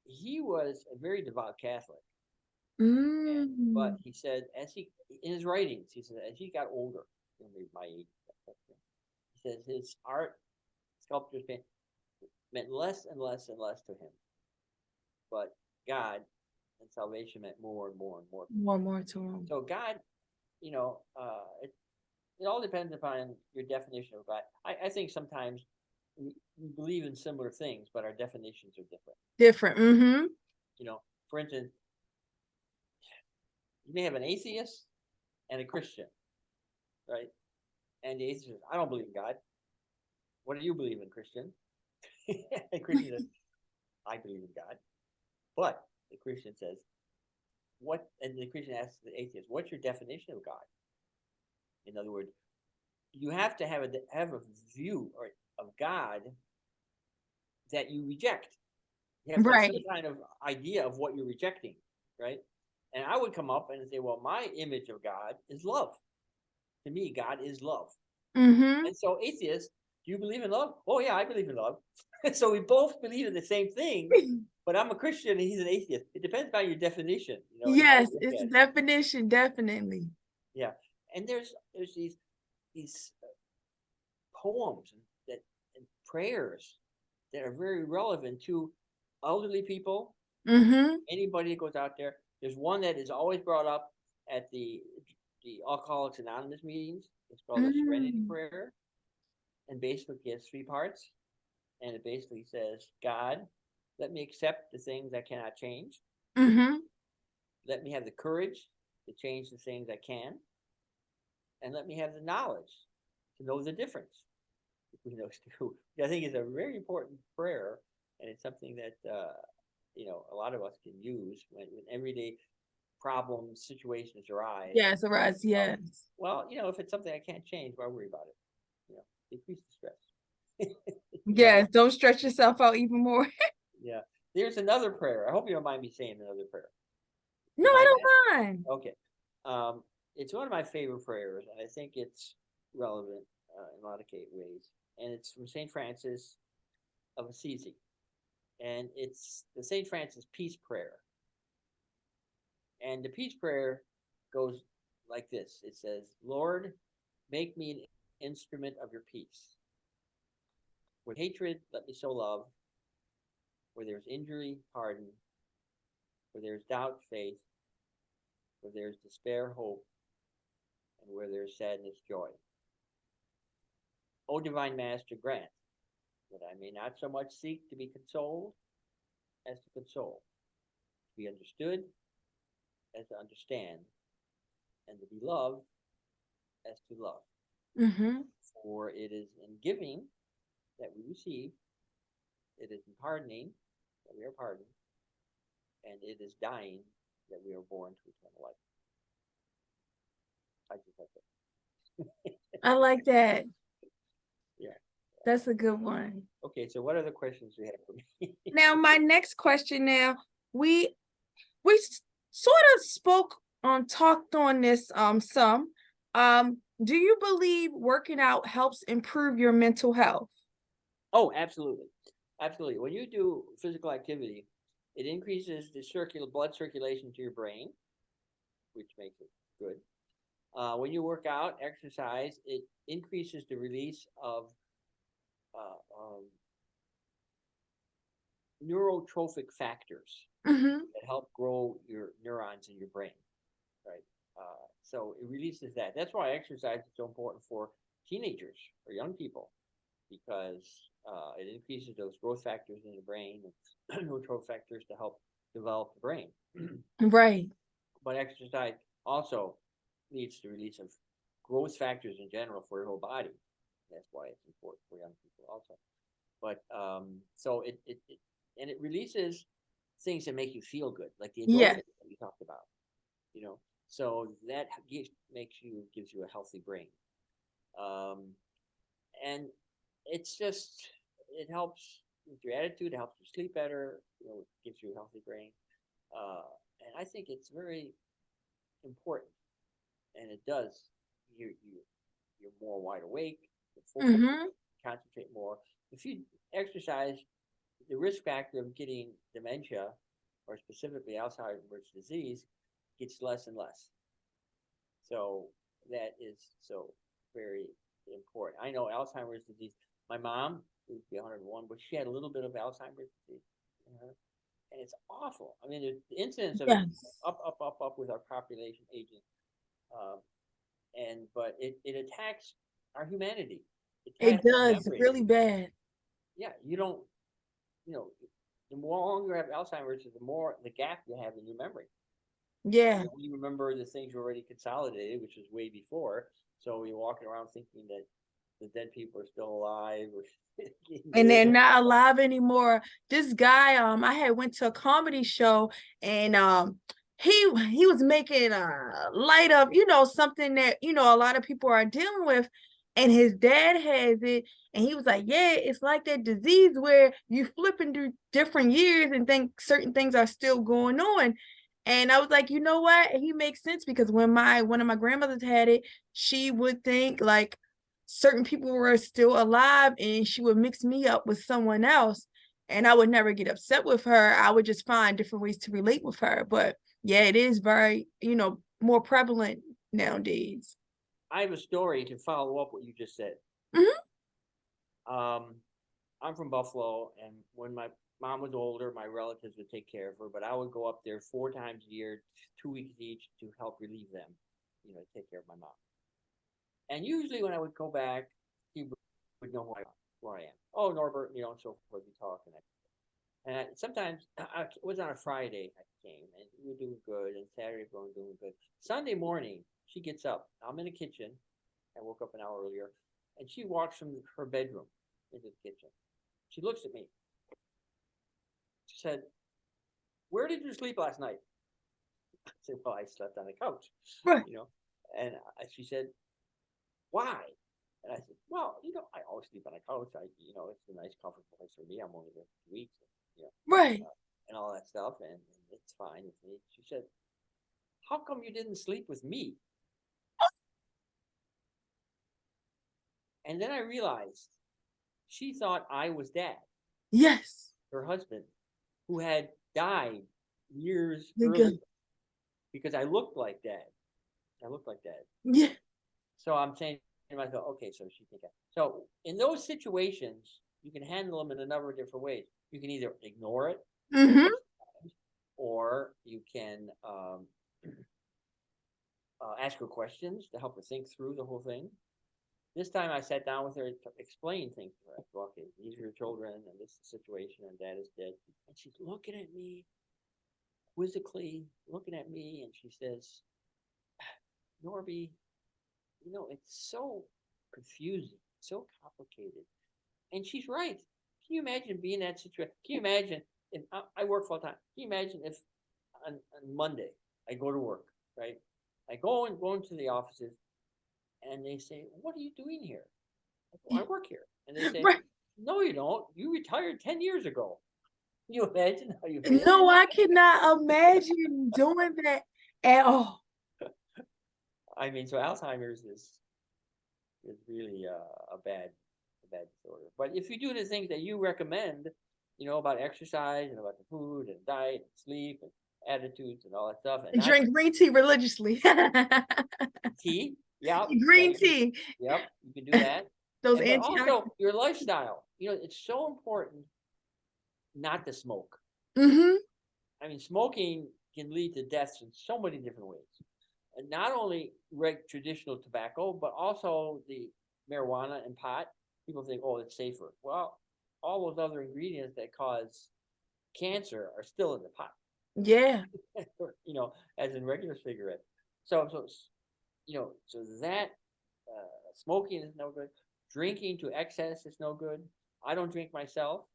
he was a very devout Catholic. But he said, in his writings, he said, as he got older, my age, he says his art, sculptures, meant less and less and less to him. But God and salvation meant more and more and more. More to him. So God, it all depends upon your definition of God. I think sometimes we believe in similar things, but our definitions are different. Different. Mm-hmm. For instance, you may have an atheist and a Christian, right? And the atheist says, I don't believe in God. What do you believe in, Christian? And Christian says, I believe in God. But the Christian says, and the Christian asks the atheist, what's your definition of God? In other words, you have to have a view of God that you reject. You have to have some Right. kind of idea of what you're rejecting, right? And I would come up and say, well, my image of God is love. To me, God is love. Mm-hmm. And so atheists, do you believe in love? Oh yeah, I believe in love. So we both believe in the same thing, but I'm a Christian and he's an atheist. It depends on your definition, and how you Yes, look it's at a it. definition, definitely. Yeah. And there's these poems that and prayers that are very relevant to elderly people, Mm-hmm. anybody that goes out there. There's one that is always brought up at the Alcoholics Anonymous meetings. It's called the Serenity Mm-hmm. Prayer, and basically it has three parts. And it basically says, God, let me accept the things I cannot change. Mm-hmm. Let me have the courage to change the things I can, and let me have the knowledge to know the difference between those two. I think it's a very important prayer, and it's something that a lot of us can use when everyday problems, situations arise. Yes, arise, Well, yes. if it's something I can't change, why worry about it? Decrease the stress. Yes, don't stretch yourself out even more. Yeah. There's another prayer. I hope you don't mind me saying another prayer. No, You I mind that? don't mind. Okay. Um, it's one of my favorite prayers, and I think it's relevant in a lot of ways. And it's from St. Francis of Assisi. And it's the St. Francis Peace Prayer. And the Peace Prayer goes like this. It says, Lord, make me an instrument of your peace. With hatred, let me sow love. Where there's injury, pardon. Where there's doubt, faith. Where there's despair, hope. And where there's sadness, joy. O divine Master, grant that I may not so much seek to be consoled as to console, to be understood as to understand, and to be loved as to love. Mm-hmm. For it is in giving that we receive, it is in pardoning that we are pardoned, and it is dying that we are born to eternal life. I just like that. I like that. Yeah. That's a good one. Okay, so what other questions do you have for me? Now, my next question now, we we sort of spoke on talked on this some. Do you believe working out helps improve your mental health? Oh, absolutely. Absolutely. When you do physical activity, it increases the blood circulation to your brain, which makes it good. When you work out, exercise, it increases the release of uh, neurotrophic factors Mm-hmm. that help grow your neurons in your brain, right? So it releases that. That's why exercise is so important for teenagers or young people, because it increases those growth factors in the brain and neurotrophic factors to help develop the brain. Right. But exercise also leads to release of growth factors in general for your whole body. That's why it's important for young people also. But so it releases things that make you feel good, like the Yeah. endorphins that we talked about. So that gives you a healthy brain, and it helps with your attitude. It helps you sleep better. It gives you a healthy brain, and I think it's very important, and it does. You're more wide awake, you're focused, Mm-hmm. concentrate more. If you exercise, the risk factor of getting dementia, or specifically Alzheimer's disease, gets less and less. So that is so very important. I know Alzheimer's disease. My mom would be 101, but she had a little bit of Alzheimer's disease in her, and it's awful. I mean, the incidence of it Yes. up with our population aging, um, but it attacks our humanity. It It attacks our does memory. really bad. Yeah, you don't. You know, the more longer you have Alzheimer's, the more the gap you have in your memory. Yeah. You remember the things you already consolidated, which was way before. So you're walking around thinking that the dead people are still alive or And they're good. not alive anymore. This guy, I had went to a comedy show, and he was making light of, something that, a lot of people are dealing with. and his dad has it, and he was like, yeah, it's like that disease where you flipping through different years and think certain things are still going on. And I was like, you know what, he makes sense, because when one of my grandmothers had it, she would think like certain people were still alive, and she would mix me up with someone else, and I would never get upset with her. I would just find different ways to relate with her. But yeah, it is very, more prevalent nowadays. I have a story to follow up what you just said. Mhm. I'm from Buffalo, and when my mom was older, my relatives would take care of her, but I would go up there 4 times a year, 2 weeks each, to help relieve them, take care of my mom. And usually when I would go back, he would know who I am. Oh, Norbert, and so forth. We talk, and sometimes it was on a Friday I came, and we were doing good, and Saturday we were doing good. Sunday morning, she gets up. I'm in the kitchen. I woke up an hour earlier, and she walks from her bedroom into the kitchen. She looks at me. She said, "Where did you sleep last night?" I said, "Well, I slept on the couch," Right. And she said, "Why?" And I said, "Well, I always sleep on a couch. It's a nice, comfortable place for me. I'm only there for 2 weeks, Right. and all that stuff, and it's fine with me." She said, "How come you didn't sleep with me?" And then I realized she thought I was Dad, Yes. her husband, who had died years Nigga. earlier, because I looked like Dad. I looked like Dad. Yeah. So I'm saying to myself, okay, so she think so in those situations, you can handle them in a number of different ways. You can either ignore it, Mm-hmm. or you can ask her questions to help her think through the whole thing. This time I sat down with her to explain things to her. I said, okay, these are your children, and this is the situation, and Dad is dead. And she's looking at me, quizzically looking at me, and she says, "Norby, it's so confusing, so complicated." And she's right. Can you imagine being in that situation? Can you imagine if I work full time? Can you imagine if on Monday I go to work, right? I go into the offices, and they say, "What are you doing here?" I go, "I work here." And they say, Right. "No, you don't. You retired 10 years ago." Can you imagine how you feel? No, I cannot imagine doing that at all. I mean, so Alzheimer's is really a bad disorder. But if you do the things that you recommend, about exercise and about the food and diet and sleep and attitudes and all that stuff, and And not drink green tea religiously. tea. Yep, Green tea. yep, you can do that. Those But antioxidants. also your lifestyle. It's so important not to smoke. Mm-hmm. I mean, smoking can lead to deaths in so many different ways. And not only traditional tobacco, but also the marijuana and pot. People think, oh, it's safer. Well, all those other ingredients that cause cancer are still in the pot, Yeah. as in regular cigarette. So that smoking is no good. Drinking to excess is no good. I don't drink myself,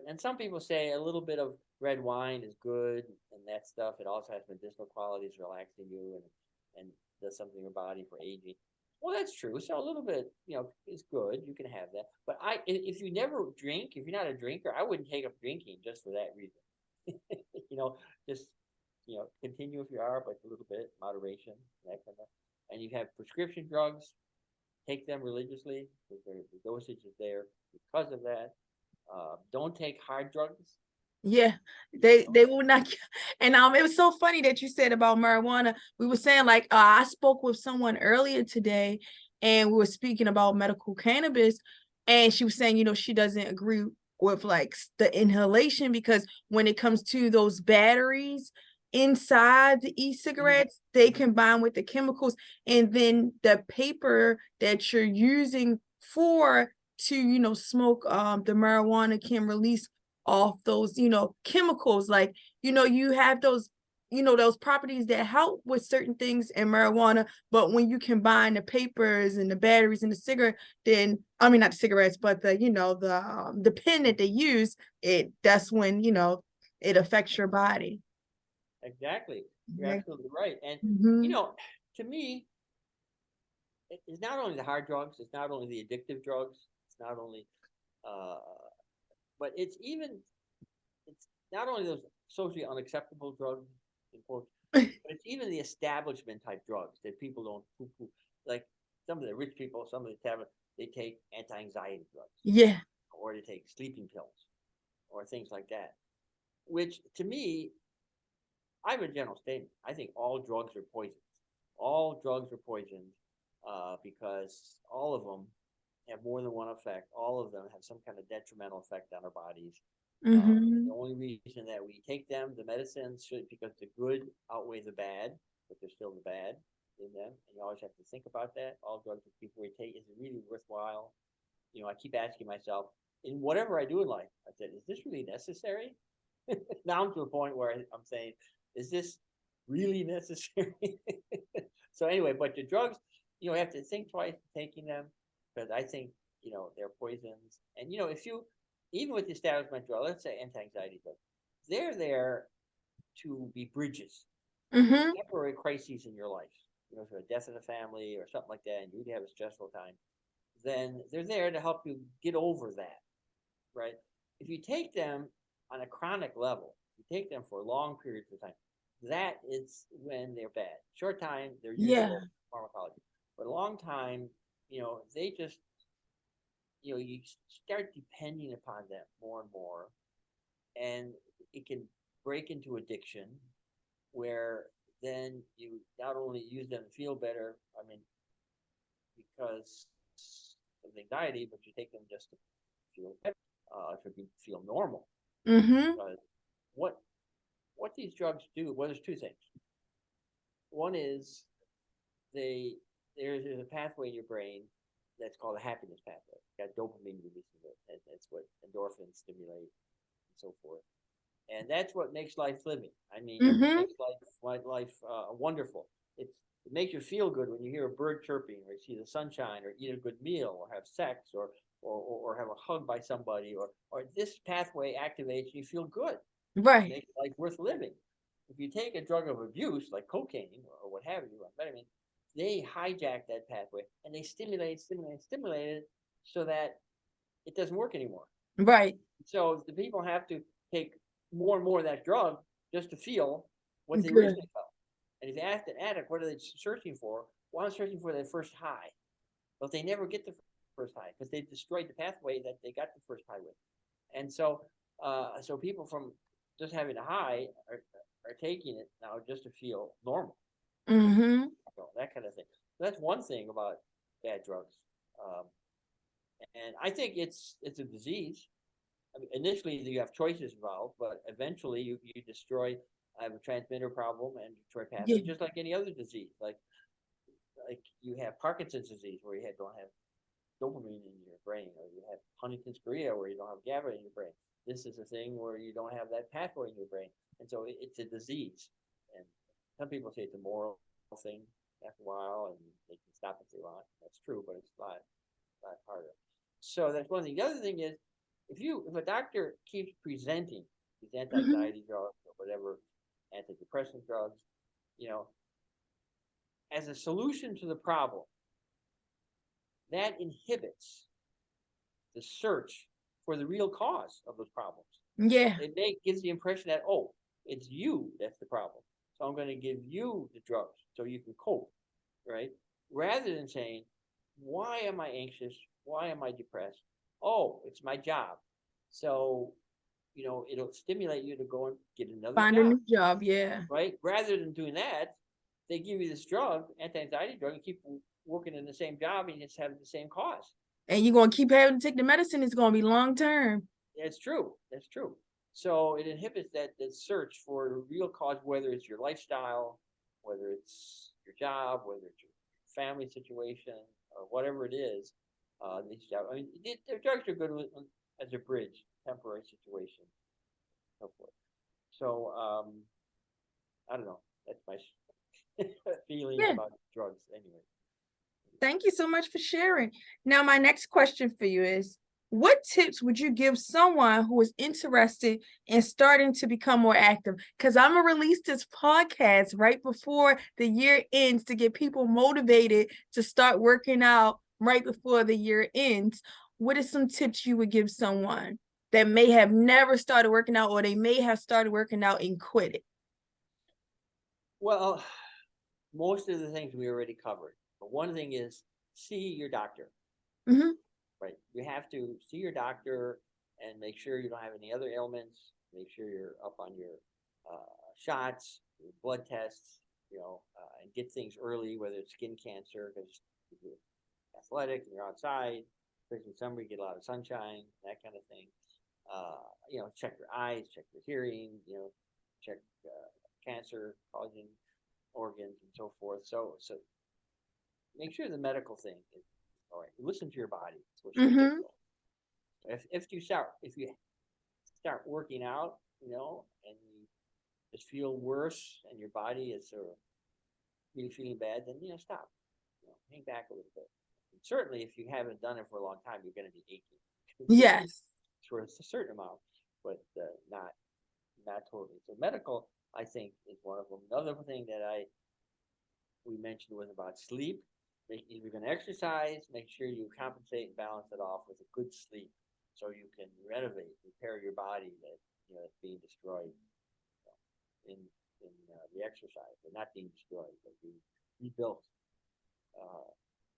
and some people say a little bit of red wine is good and that stuff. It also has medicinal qualities, relaxing you, and does something in your body for aging. Well, that's true. So a little bit, is good. You can have that. But if you never drink, if you're not a drinker, I wouldn't take up drinking just for that reason. Just continue if you are, but a little bit moderation, that kind of. And you have prescription drugs, take them religiously because the dosage is there because of that. Don't take hard drugs. Yeah, they will not. And it was so funny that you said about marijuana. We were saying like I spoke with someone earlier today, and we were speaking about medical cannabis, and she was saying she doesn't agree with like the inhalation, because when it comes to those batteries inside the e-cigarettes, they combine with the chemicals, and then the paper that you're using for to smoke the marijuana can release off those chemicals, like you have those those properties that help with certain things in marijuana, but when you combine the papers and the batteries and the cigarette, then I mean not the cigarettes, but the pen that they use, that's when it affects your body. Exactly. You're Yeah. absolutely right. And Mm-hmm. to me, it's not only the hard drugs, it's not only the addictive drugs, it's not only, uh, but it's not only those socially unacceptable drugs, in quotes, but it's even the establishment type drugs that people don't poo-poo. Like some of the rich people, some of the tablets, they take anti-anxiety drugs, Yeah. or they take sleeping pills, or things like that. Which to me, I have a general statement. I think all drugs are poisons. All drugs are poisons because all of them have more than one effect. All of them have some kind of detrimental effect on our bodies. The Mm-hmm. only reason that we take them, the medicines, should because the good outweigh the bad, but there's still the bad in them, and you always have to think about that. All drugs that people take, is it really worthwhile? I keep asking myself, in whatever I do in life, I said, is this really necessary? Now I'm to a point where I'm saying, is this really necessary? So anyway, but the drugs, you have to think twice taking them because I think, they're poisons. And, if you, even with the establishment drug, let's say anti-anxiety drugs, they're there to be bridges in Mm-hmm. temporary crises in your life. For a death in the family or something like that, and you have a stressful time, then they're there to help you get over that, right? If you take them on a chronic level, you take them for long periods of time, that is when they're bad. Short time, they're Yeah. useful pharmacology. But a long time, they just, you start depending upon them more and more. And it can break into addiction where then you not only use them to feel better, I mean, because of anxiety, but you take them just to feel better, to feel normal. Mm-hmm. Because what what these drugs do, well, there's two things. One is they there's a pathway in your brain that's called a happiness pathway. You got dopamine releasing it, and that's what endorphins stimulate and so forth. And that's what makes life living. I mean, it Mm-hmm. makes life wonderful. It makes you feel good when you hear a bird chirping, or you see the sunshine, or eat a good meal, or have sex, or have a hug by somebody, or this pathway activates and you feel good. It Right. makes life worth living. If you take a drug of abuse like cocaine or what have you, amphetamine, they hijack that pathway and they stimulate it so that it doesn't work anymore. Right. So the people have to take more and more of that drug just to feel what they Good. originally felt. And if you ask an addict, what are they searching for? Well, I'm searching for that first high. But they never get the first high because they've destroyed the pathway that they got the first high with. And so people from just having a high are taking it now just to feel normal. Mm-hmm. So that kind of thing. So that's one thing about bad drugs. Um, and I think it's a disease. I mean, initially you have choices involved, but eventually you destroy. I have a transmitter problem and destroy Yeah. pathway, just like any other disease. Like you have Parkinson's disease where you don't have dopamine in your brain, or you have Huntington's chorea where you don't have GABA in your brain. This is a thing where you don't have that pathway in your brain, and so it's a disease. And some people say it's a moral thing after a while, and they can stop if they want. That's true, but it's not harder. So that's one thing. The other thing is, if a doctor keeps presenting these Mm-hmm. anti-anxiety drugs or whatever antidepressant drugs, you know, as a solution to the problem, that inhibits the search for the real cause of those problems. Yeah. Gives the impression that, oh, it's you that's the problem. So I'm going to give you the drugs so you can cope, right? Rather than saying, why am I anxious? Why am I depressed? Oh, it's my job. So, it'll stimulate you to go and get another Find a job, new job. Yeah. right? Rather than doing that, they give you this drug, anti-anxiety drug, and keep working in the same job and just have the same cause. And you're gonna keep having to take the medicine. It's gonna be long term. That's true. That's true. So it inhibits that search for the real cause, whether it's your lifestyle, whether it's your job, whether it's your family situation, or whatever it is. These jobs, I mean, the drugs are good as a bridge, temporary situation, so forth. So I don't know. That's my feelings Yeah. about drugs, anyway. Thank you so much for sharing. Now, my next question for you is, what tips would you give someone who is interested in starting to become more active? Because I'm going to release this podcast right before the year ends to get people motivated to start working out right before the year ends. What are some tips you would give someone that may have never started working out, or they may have started working out and quit it? Well, most of the things we already covered. But one thing is see your doctor. Mm-hmm. Right. You have to see your doctor and make sure you don't have any other ailments. Make sure you're up on your shots, your blood tests, and get things early, whether it's skin cancer, because you're athletic and you're outside, especially in summer, you get a lot of sunshine, that kind of thing. Check your eyes, check your hearing, check cancer causing organs and so forth. So make sure the medical thing is all right. Listen to your body. That's what should Mm-hmm. go. If you start working out, and you just feel worse, and your body is sort of really feeling bad, then stop. Hang back a little bit. And certainly, if you haven't done it for a long time, you're going to be aching. Yes. For a certain amount, but not totally. So medical, I think, is one of them. Another thing that we mentioned was about sleep. If you're going to exercise, make sure you compensate and balance it off with a good sleep, so you can repair your body that's being destroyed in the exercise, but not being destroyed, but being rebuilt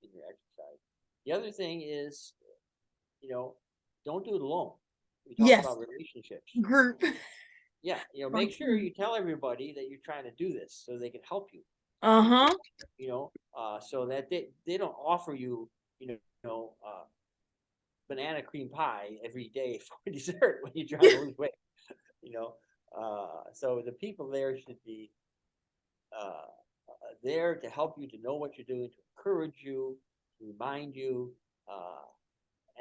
in your exercise. The other thing is, don't do it alone. We talked Yes. about relationships. Group. Yeah, make sure you tell everybody that you're trying to do this so they can help you. Uh-huh. So that they don't offer you, banana cream pie every day for dessert when you're trying to lose weight. So the people there should be there to help you, to know what you're doing, to encourage you, to remind you,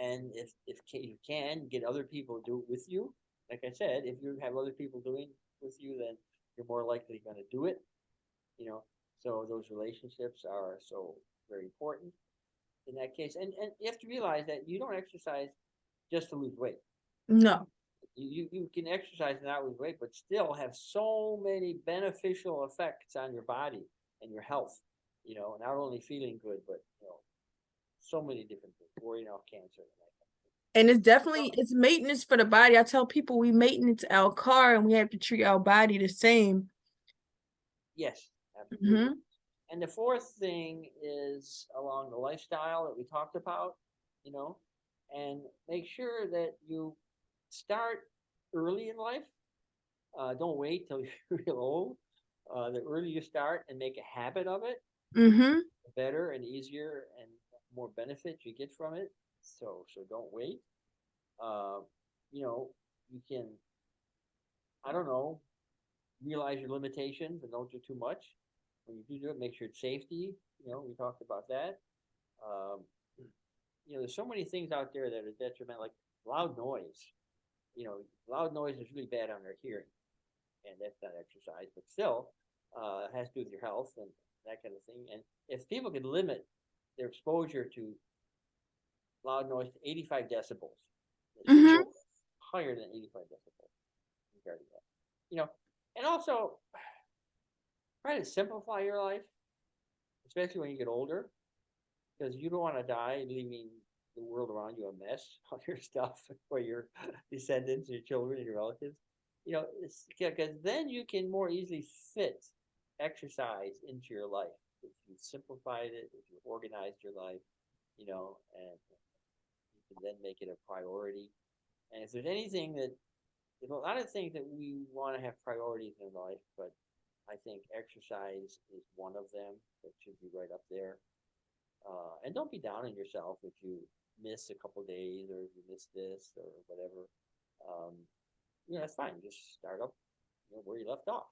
and if you can get other people to do it with you. Like I said, if you have other people doing with you, then you're more likely going to do it. So those relationships are so very important in that case. And you have to realize that you don't exercise just to lose weight. No. You can exercise and not lose weight, but still have so many beneficial effects on your body and your health. Not only feeling good, but so many different things, worrying off cancer. And it's maintenance for the body. I tell people we maintenance our car and we have to treat our body the same. Yes, absolutely. Mm-hmm. And the fourth thing is along the lifestyle that we talked about, and make sure that you start early in life. Don't wait till you're real old. The earlier you start and make a habit of it, mm-hmm. the better and easier and more benefits you get from it. So don't wait. You can, I don't know, realize your limitations and don't do too much. When you do it, make sure it's safety. We talked about that. There's so many things out there that are detrimental, like loud noise. Loud noise is really bad on our hearing, and that's not exercise, but still it has to do with your health and that kind of thing. And if people can limit their exposure to loud noise to 85 decibels, Mm-hmm. higher than 85 decibels regarding that. And also try to simplify your life, especially when you get older, because you don't want to die leaving the world around you a mess, all your stuff for your descendants, your children, and your relatives. Because then you can more easily fit exercise into your life if you simplified it, if you organized your life, and you can then make it a priority. And if there's anything there's a lot of things that we want to have priorities in life, but I think exercise is one of them that should be right up there. And don't be down on yourself if you miss a couple days or if you miss this or whatever. That's fine. Just start up where you left off.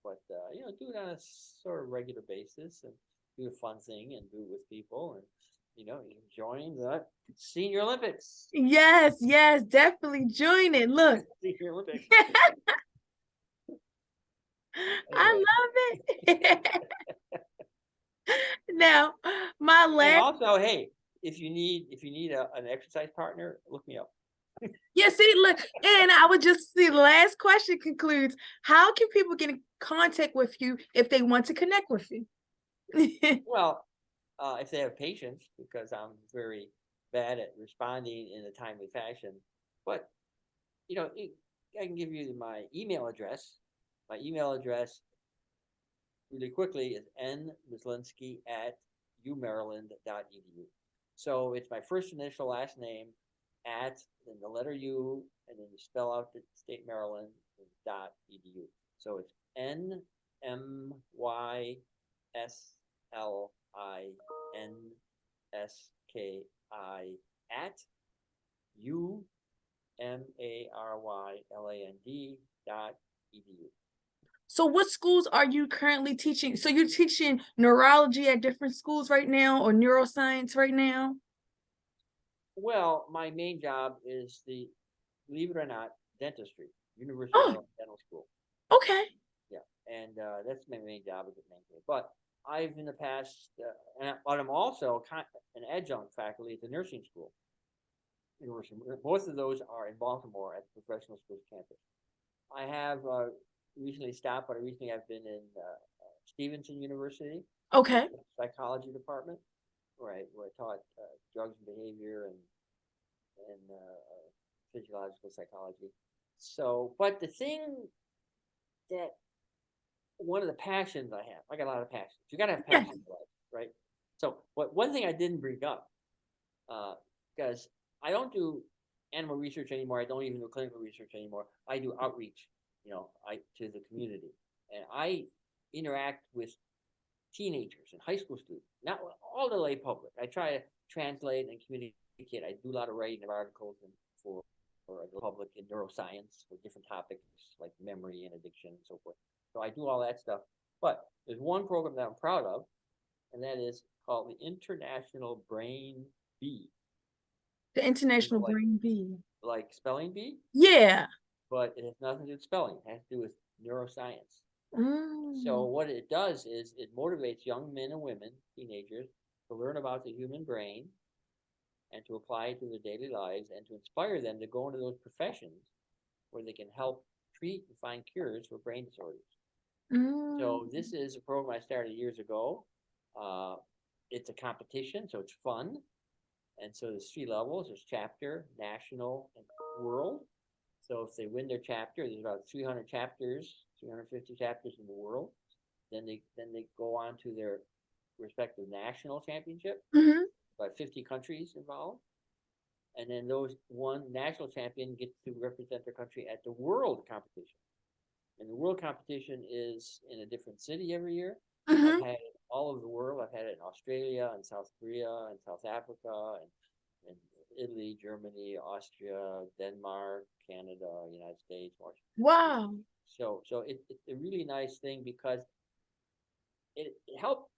But, do it on a sort of regular basis and do a fun thing and do it with people and, you join the Senior Olympics. Yes, definitely join it. Look. Senior Olympics. I love it. Now, my last. And also, hey, if you need an exercise partner, look me up. Yeah, see, look, and I would just see the last question concludes, how can people get in contact with you if they want to connect with you? Well, if they have patience, because I'm very bad at responding in a timely fashion. But I can give you my email address. My email address, really quickly, is nmislinski@umaryland.edu. So it's my first initial last name at then the letter U and then you spell out the state Maryland .edu. So it's NMYSLINSKI at UMaryland.edu. So what schools are you currently teaching? So you're teaching neurology at different schools right now, or neuroscience right now? Well, my main job is believe it or not, dentistry, University of Oh, Maryland Dental School. okay. Yeah, and that's my main job as a maintainer. But I've in the past, but I'm also an adjunct faculty at the nursing school, University. Both of those are in Baltimore at the professional schools campus. I have recently stopped, but I recently have been in Stevenson University, Okay. psychology department, where I taught drugs and behavior and physiological psychology. So, but the thing that one of the passions I got a lot of passions. You got to have Yeah. passion in life, right? So, one thing I didn't bring up, because I don't do animal research anymore. I don't even do clinical research anymore. I do outreach, to the community, and I interact with teenagers and high school students, not all the lay public. I try to translate and communicate. I do a lot of writing of articles for the public in neuroscience for different topics like memory and addiction and so forth. So I do all that stuff. But there's one program that I'm proud of, and that is called the International Brain Bee. The International Like Brain Bee. like spelling bee, Yeah. but it has nothing to do with spelling. It has to do with neuroscience. So Mm. what it does is it motivates young men and women, teenagers, to learn about the human brain and to apply it to their daily lives and to inspire them to go into those professions where they can help treat and find cures for brain disorders. Mm. So this is a program I started years ago. It's a competition, so it's fun. And so there's 3 levels. There's chapter, national, and world. So if they win their chapter, there's about 300 chapters, 350 chapters in the world. Then they go on to their respective national championship. Hmm. About 50 countries involved. And then those one national champion gets to represent their country at the world competition. And the world competition is in a different city every year. I've had it all over the world. I've had it in Australia and South Korea and South Africa and Italy, Germany, Austria, Denmark, Canada, United States, Wow. So it's a really nice thing because it helps.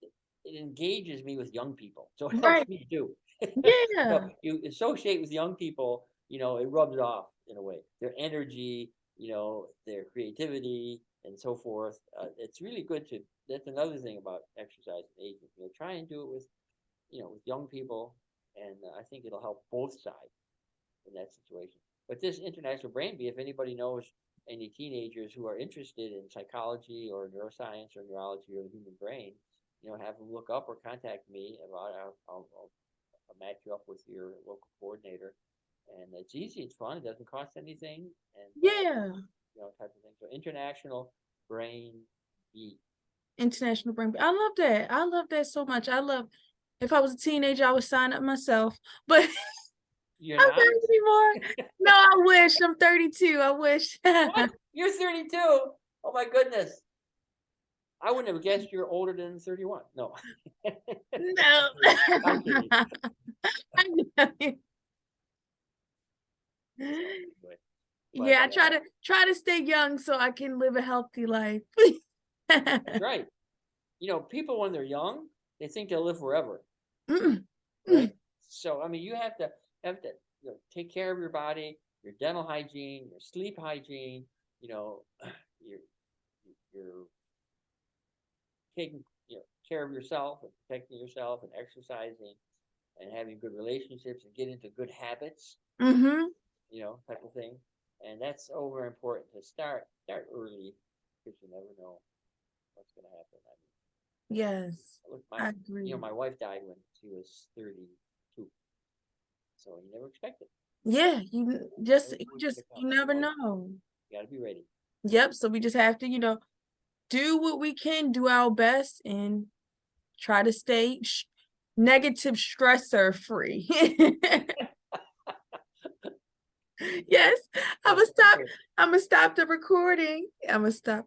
It engages me with young people, so it helps Right. me too. So Yeah. you associate with young people, it rubs off in a way. Their energy, their creativity, and so forth. It's really good to. That's another thing about exercise and aging. Try and do it with young people, and I think it'll help both sides in that situation. But this International Brain Bee, if anybody knows any teenagers who are interested in psychology or neuroscience or neurology or the human brain, have them look up or contact me about it. I'll match you up with your local coordinator. And it's easy, it's fun, it doesn't cost anything, and Yeah. type of thing. So International Brain Bee. International Brain Bee. I love that. I love that so much. If I was a teenager, I would sign up myself. But You're I'm not? not anymore. No, I wish. I'm 32. I wish. What? You're 32? Oh my goodness. I wouldn't have guessed you're older than 31. No. No. I'm kidding. I know. Anyway, Yeah, but I try to stay young so I can live a healthy life. that's right. People when they're young, they think they'll live forever, Mm, right? So I mean, you have to take care of your body, your dental hygiene, your sleep hygiene. You're you're taking care of yourself and protecting yourself and exercising and having good relationships and get into good habits, Mm-hmm. type of thing. And that's over important to start early, because you never know what's going to happen. Yes, Look, I agree. my wife died when she was 32, so you never expect it. Yeah, you just you never So know. you got to be ready. Yep. So we just have to, do what we can, do our best, and try to stay negative stressor free. Yes, I'm gonna stop. I'm gonna stop the recording. I'm gonna stop.